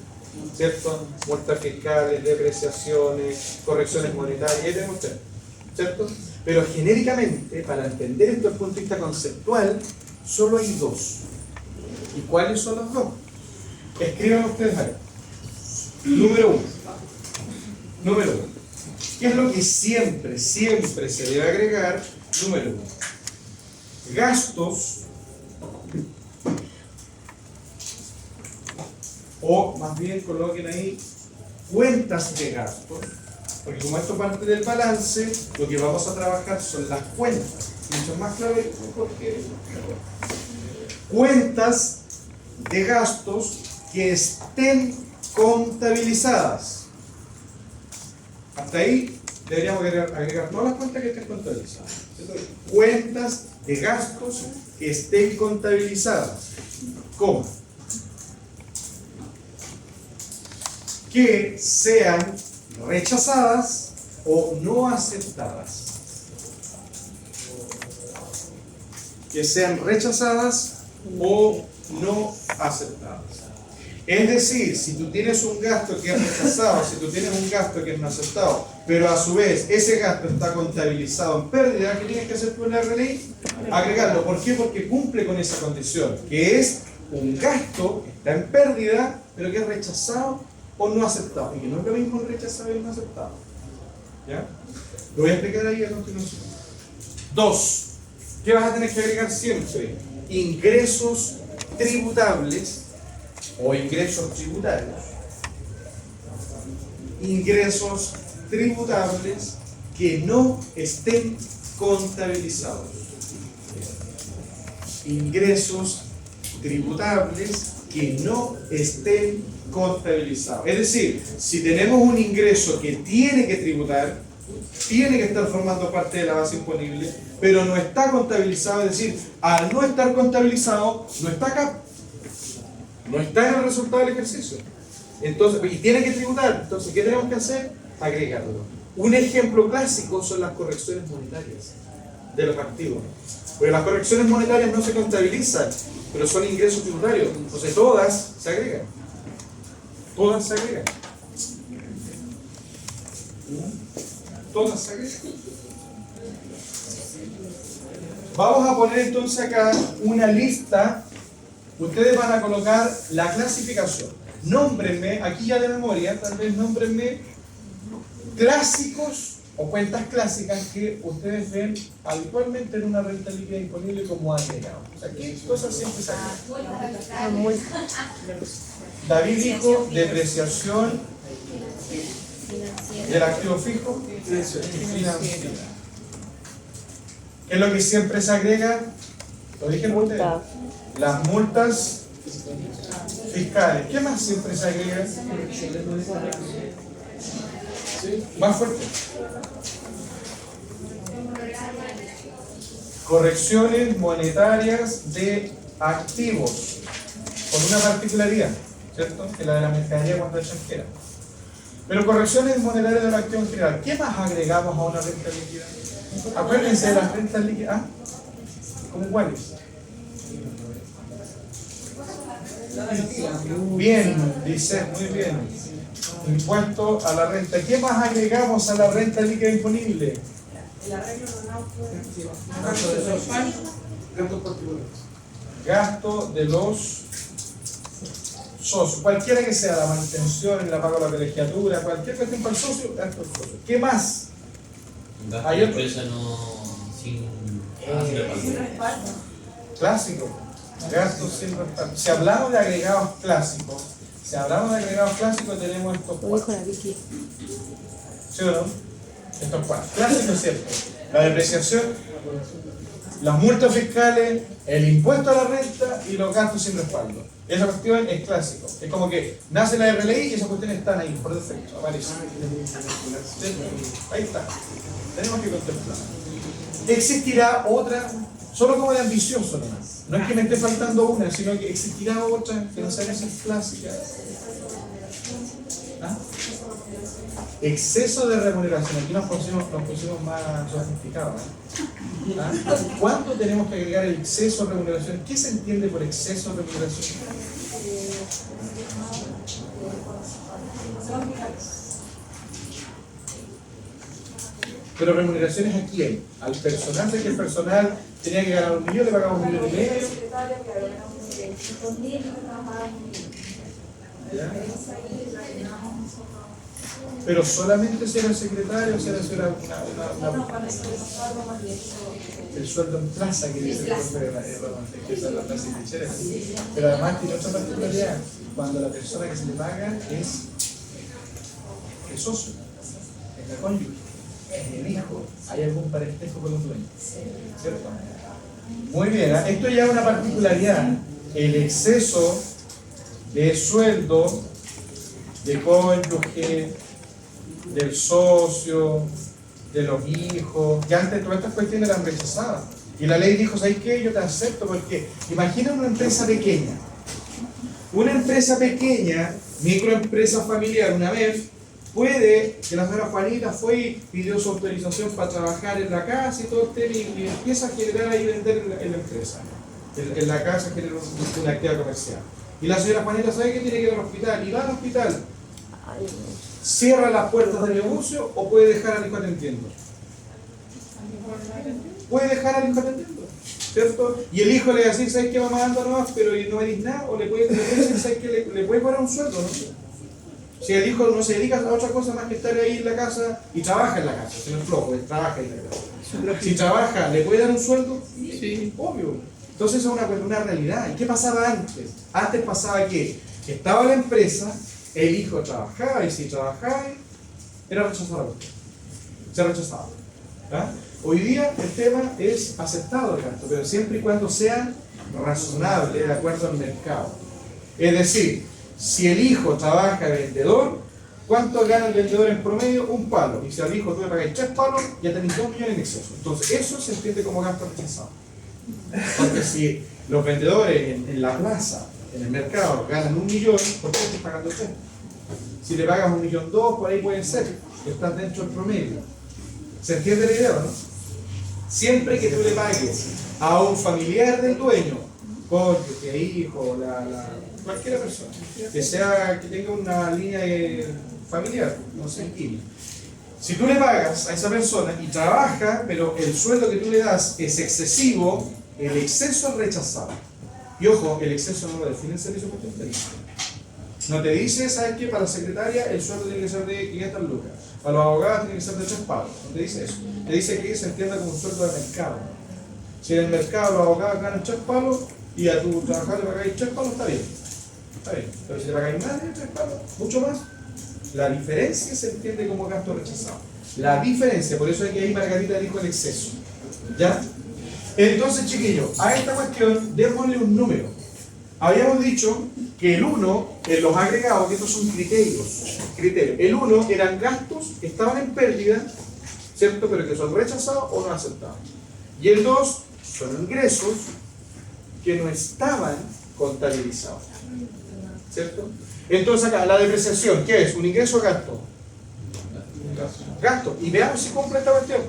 ¿cierto? Multas fiscales, depreciaciones, correcciones monetarias, y tenemos ustedes, ¿cierto? Pero genéricamente, para entender esto desde el punto de vista conceptual, solo hay dos. ¿Y cuáles son los dos? Escriban ustedes ahí. Número uno. Número uno. ¿Qué es lo que siempre se debe agregar? Número uno. Gastos, o más bien coloquen ahí cuentas de gastos, porque como esto parte del balance, lo que vamos a trabajar son las cuentas. Mucho más claro porque cuentas de gastos que estén contabilizadas. Hasta ahí deberíamos agregar todas las cuentas que estén contabilizadas. Cuentas de gastos que estén contabilizadas. ¿Cómo? Que sean rechazadas o no aceptadas. Que sean rechazadas o no aceptadas. Es decir, si tú tienes un gasto que es rechazado, si tú tienes un gasto que es no aceptado, pero a su vez ese gasto está contabilizado en pérdida, ¿qué tienes que hacer tú en la RLI? Agregarlo. ¿Por qué? Porque cumple con esa condición, que es un gasto que está en pérdida, pero que es rechazado o no aceptado. Y que no es lo mismo el rechazado y el no aceptado. ¿Ya? Lo voy a explicar ahí a continuación. 2. ¿Qué vas a tener que agregar siempre? Ingresos tributables o ingresos tributarios. Ingresos tributables que no estén contabilizados. Ingresos tributables que no estén contabilizados. Es decir, si tenemos un ingreso que tiene que tributar, tiene que estar formando parte de la base imponible, pero no está contabilizado, es decir, al no estar contabilizado, no está acá, no está en el resultado del ejercicio. Entonces, y tiene que tributar. Entonces, ¿qué tenemos que hacer? Agregarlo. Un ejemplo clásico son las correcciones monetarias de los activos. Porque las correcciones monetarias no se contabilizan, pero son ingresos tributarios. Entonces, todas se agregan. Todas se agregan. Todas se agregan. Vamos a poner entonces acá una lista. Ustedes van a colocar la clasificación. nómbrenme, aquí ya de memoria, tal vez nómbrenme clásicos o cuentas clásicas que ustedes ven habitualmente en una renta líquida disponible como agregado. O sea, ¿qué cosas siempre se agregan? David dijo depreciación del activo fijo financiera. ¿Qué es lo que siempre se agrega? Lo dije en ustedes. Las multas fiscales. ¿Qué más siempre se agrega? ¿Sí? Más fuerte. Correcciones monetarias de activos. Con una particularidad, ¿cierto? Que la de la mercadería cuando es extranjera. Pero correcciones monetarias de los activos en general. ¿Qué más agregamos a una renta líquida? Acuérdense de las rentas líquidas. ¿Ah? ¿Cómo cuáles? Bien, dice, muy bien. Impuesto a la renta. ¿Qué más agregamos a la renta líquida disponible? El arreglo Gasto de los socios. Cualquiera que sea la manutención, la pago de la colegiatura, cualquier cuestión para el socio, gasto del socio. ¿Qué más? Gasto Hay de otro. empresa no sin respaldo. Clásico. Gastos sin respaldo. Si hablamos de agregados clásicos, tenemos estos Lo cuatro. dijo la Vicky. ¿Sí o no? Estos cuatro. Clásicos, ¿cierto? La depreciación, las multas fiscales, el impuesto a la renta y los gastos sin respaldo. Esa cuestión es clásico. Es como que nace la RLI y esas cuestiones están ahí, por defecto, aparecen. Ahí está. Tenemos que contemplar. Existirá otra, solo como de ambicioso nomás. No es que me esté faltando una, sino que existirá otra que no sean esas clásicas. ¿Ah? Exceso de remuneración. Aquí nos pusimos más sofisticados. ¿Ah? ¿Cuánto tenemos que agregar el exceso de remuneración? ¿Qué se entiende por exceso de remuneración? Pero remuneraciones aquí hay. Al personal, sé que el personal tenía que ganar 1 millón, le pagamos 1,5 millones. ¿Ya? Pero solamente si era el secretario, si era el sueldo en plaza que dice el profe que es la plaza y fichera. Pero además tiene otra particularidad, cuando la persona que se le paga es el socio, es la cónyuge, es el hijo, hay algún parentesco con los dueños, ¿cierto? Muy bien, esto ya es una particularidad, el exceso de sueldo de cónyuge, del socio, de los hijos, que antes todas estas cuestiones eran rechazadas. Y la ley dijo, ¿sabes qué? Yo te acepto, porque imagina una empresa pequeña. Una empresa pequeña, microempresa familiar, una vez, puede que la señora Juanita fue y pidió su autorización para trabajar en la casa y todo el tema, y empieza a generar ahí vender en la empresa. En la casa genera una actividad comercial. Y la señora Juanita sabe que tiene que ir al hospital, y va al hospital. ¿Cierra las puertas del negocio o puede dejar al hijo atendiendo? Puede dejar al hijo atendiendo, ¿cierto? Y el hijo le va a decir, ¿sabes qué, mamá, anda nomás, pero no me dices nada? O le puede decir, ¿sabes qué? Le puede cobrar un sueldo, ¿no? Si el hijo no se dedica a otra cosa más que estar ahí en la casa y trabaja en la casa, si no es flojo, él trabaja en la casa. Si trabaja, ¿le puede dar un sueldo? Sí, obvio. Entonces eso es una realidad. ¿Y qué pasaba antes? Antes pasaba que estaba la empresa, el hijo trabajaba, y si trabajaba, era rechazado. Se rechazaba. ¿Ah? Hoy día el tema es aceptado el gasto, pero siempre y cuando sea razonable, de acuerdo al mercado. Es decir, si el hijo trabaja de vendedor, ¿cuánto gana el vendedor en promedio? 1 palo. Y si al hijo tú le pagas 3 palos, ya tenéis 2 millones en exceso. Entonces eso se entiende como gasto rechazado. Porque si los vendedores en la plaza, en el mercado, ganan 1 millón, ¿por qué estás pagando 3? Si le pagas 1,2 millones, por ahí pueden ser, que están dentro del promedio. ¿Se entiende la idea, no? Siempre que tú le pagues a un familiar del dueño, cónyuge, hijo, cualquier persona, que tenga una línea familiar, no sé, si tú le pagas a esa persona y trabaja, pero el sueldo que tú le das es excesivo, el exceso es rechazado. Y ojo, el exceso no lo define el servicio penitenciario. No te dice, ¿sabes qué? Para la secretaria el sueldo tiene que ser de 500 lucas. Para los abogados tiene que ser de 3 palos. No te dice eso. Te dice que se entienda como un sueldo de mercado. Si en el mercado los abogados ganan 3 palos y a tu trabajador le pagáis 3 palos, está bien. Está bien. Pero si le pagáis más de 3 palos, mucho más, la diferencia se entiende como gasto rechazado. La diferencia, por eso es que ahí Margarita dijo el exceso. ¿Ya? Entonces, chiquillos, a esta cuestión démosle un número. Habíamos dicho que el 1, en los agregados, que estos son criterios. El 1 eran gastos que estaban en pérdida, ¿cierto? Pero que son rechazados o no aceptados. Y el 2 son ingresos que no estaban contabilizados, ¿cierto? Entonces acá, la depreciación, ¿qué es? ¿Un ingreso o gasto? Gasto. Y veamos si cumple esta cuestión.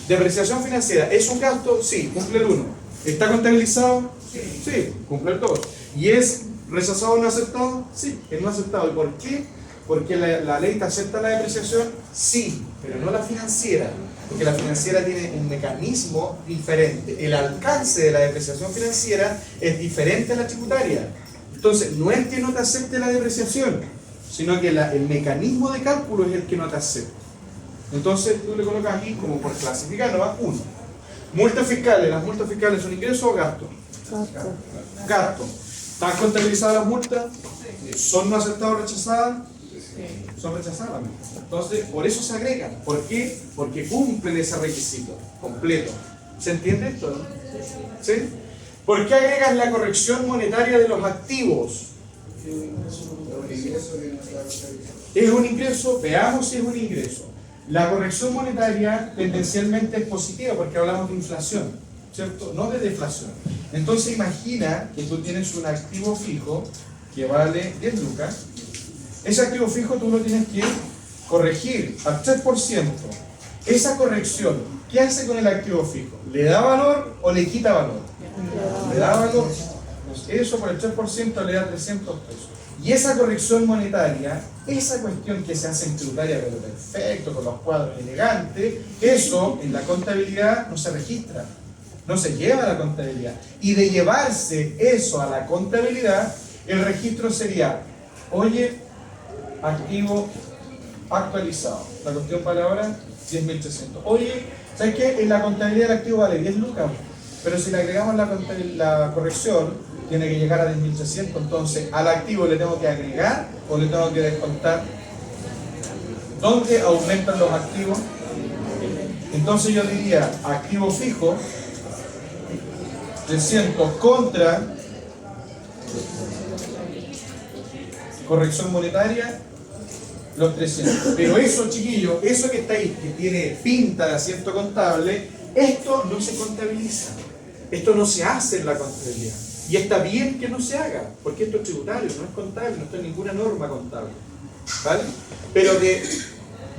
Depreciación financiera, ¿es un gasto? Sí, cumple el 1. ¿Está contabilizado? Sí, cumple el 2. ¿Y es rechazado o no aceptado? Sí, es no aceptado. ¿Y por qué? Porque la ley te acepta la depreciación, sí, pero no la financiera. Porque la financiera tiene un mecanismo diferente. El alcance de la depreciación financiera es diferente a la tributaria. Entonces, no es que no te acepte la depreciación, sino que el mecanismo de cálculo es el que no te acepta. Entonces, tú le colocas aquí como por clasificar, no va 1. Multas fiscales, ¿las multas fiscales son ingresos o gastos? Gasto. ¿Están contabilizadas las multas? ¿Son no aceptadas o rechazadas? Son rechazadas. Entonces, por eso se agregan. ¿Por qué? Porque cumplen ese requisito completo. ¿Se entiende esto? ¿No? ¿Sí? ¿Por qué agregas la corrección monetaria de los activos? ¿Es un ingreso? Veamos si es un ingreso. La corrección monetaria tendencialmente es positiva porque hablamos de inflación, ¿cierto? No de deflación. Entonces imagina que tú tienes un activo fijo que vale 10 lucas. Ese activo fijo tú lo tienes que corregir al 3%. Esa corrección, ¿qué hace con el activo fijo? ¿Le da valor o le quita valor? Le da valor. Eso por el 3% le da 300 pesos. Y esa corrección monetaria, esa cuestión que se hace en tributaria, pero perfecto, con los cuadros elegantes, eso en la contabilidad no se registra, no se lleva a la contabilidad. Y de llevarse eso a la contabilidad, el registro sería, oye, activo actualizado. La cuestión para ahora, 10.300. Oye, ¿sabes qué? En la contabilidad el activo vale 10 lucas, pero si le agregamos la corrección, tiene que llegar a 10.300, entonces al activo le tengo que agregar o le tengo que descontar. ¿Dónde aumentan los activos? Entonces yo diría activo fijo 300 contra corrección monetaria los 300. Pero eso, chiquillos, eso que está ahí, que tiene pinta de asiento contable, esto no se contabiliza. Esto no se hace en la contabilidad. Y está bien que no se haga, porque esto es tributario, no es contable, no está en ninguna norma contable. ¿Vale? Pero de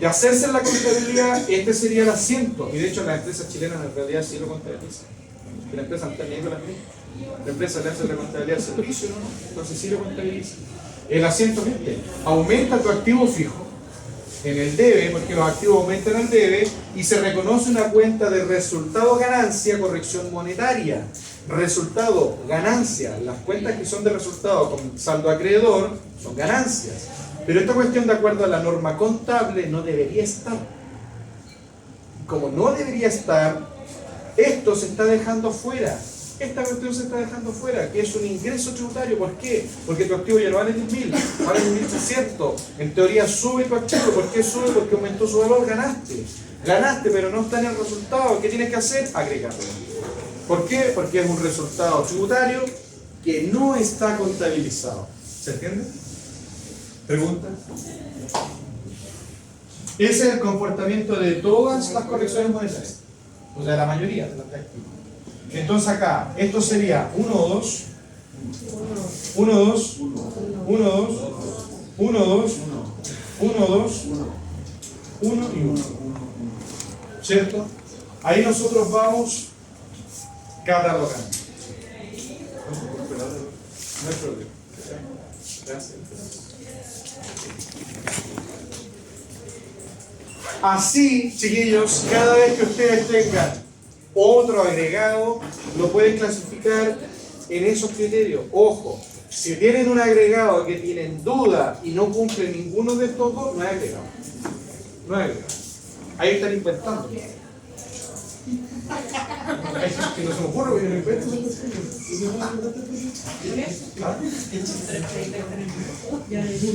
hacerse en la contabilidad, este sería el asiento. Y de hecho las empresas chilenas en realidad sí lo contabilizan. La empresa no está ni con las mismas. La empresa le hace la contabilidad al servicio, ¿no? Entonces sí lo contabiliza. El asiento es este. Aumenta tu activo fijo en el debe, porque los activos aumentan el debe, y se reconoce una cuenta de resultado ganancia, corrección monetaria. Resultado, ganancia. Las cuentas que son de resultado con saldo acreedor son ganancias. Pero esta cuestión, de acuerdo a la norma contable, no debería estar. Como no debería estar, esto se está dejando fuera. Esta cuestión se está dejando fuera, que es un ingreso tributario. ¿Por qué? Porque tu activo ya no vale 10.000, vale 1.300. En teoría sube tu activo. ¿Por qué sube? Porque aumentó su valor, ganaste. Ganaste, pero no está en el resultado. ¿Qué tienes que hacer? Agregarlo. ¿Por qué? Porque es un resultado tributario que no está contabilizado. ¿Se entiende? ¿Preguntas? Ese es el comportamiento de todas las correcciones monetarias. O sea, la mayoría de las que activos. Entonces acá, esto sería 1, 2, 1, 2, 1, 2, 1, 2, 1, 2, 1 y 1. ¿Cierto? Ahí nosotros vamos catalogando. No hay problema. Gracias. Así, chiquillos, cada vez que ustedes tengan otro agregado, lo pueden clasificar en esos criterios. Ojo, Si tienen un agregado que tienen duda y no cumple ninguno de estos dos, no es agregado. No es agregado. Ahí están inventando. Hay gente que no se me ocurre, porque yo no invento. ¿Ah?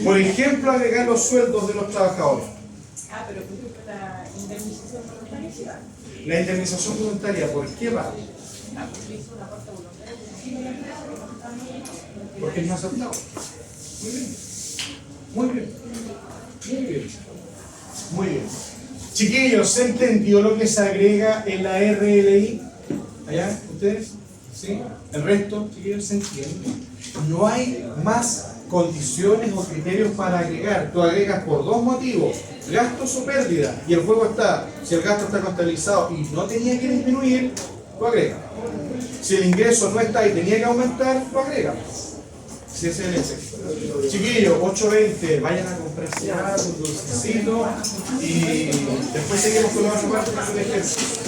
Por ejemplo, agregar los sueldos de los trabajadores. Ah, pero la indemnización voluntaria. La indemnización voluntaria, ¿por qué va? Porque es no aceptado. Muy bien. Muy bien. Muy bien. Muy bien. Chiquillos, ¿se entendió lo que se agrega en la RLI? ¿Allá? ¿Ustedes? ¿Sí? ¿El resto, chiquillos, se entiende? No hay más condiciones o criterios para agregar. Tú agregas por dos motivos: gastos o pérdidas. Y el juego está, si el gasto está contabilizado y no tenía que disminuir, tú agregas. Si el ingreso no está y tenía que aumentar, tú agregas. Si ese es el efecto. Chiquillos, 8:20, vayan a comprarse algo, un dulcecito y después seguimos con la otra parte de ejercicio.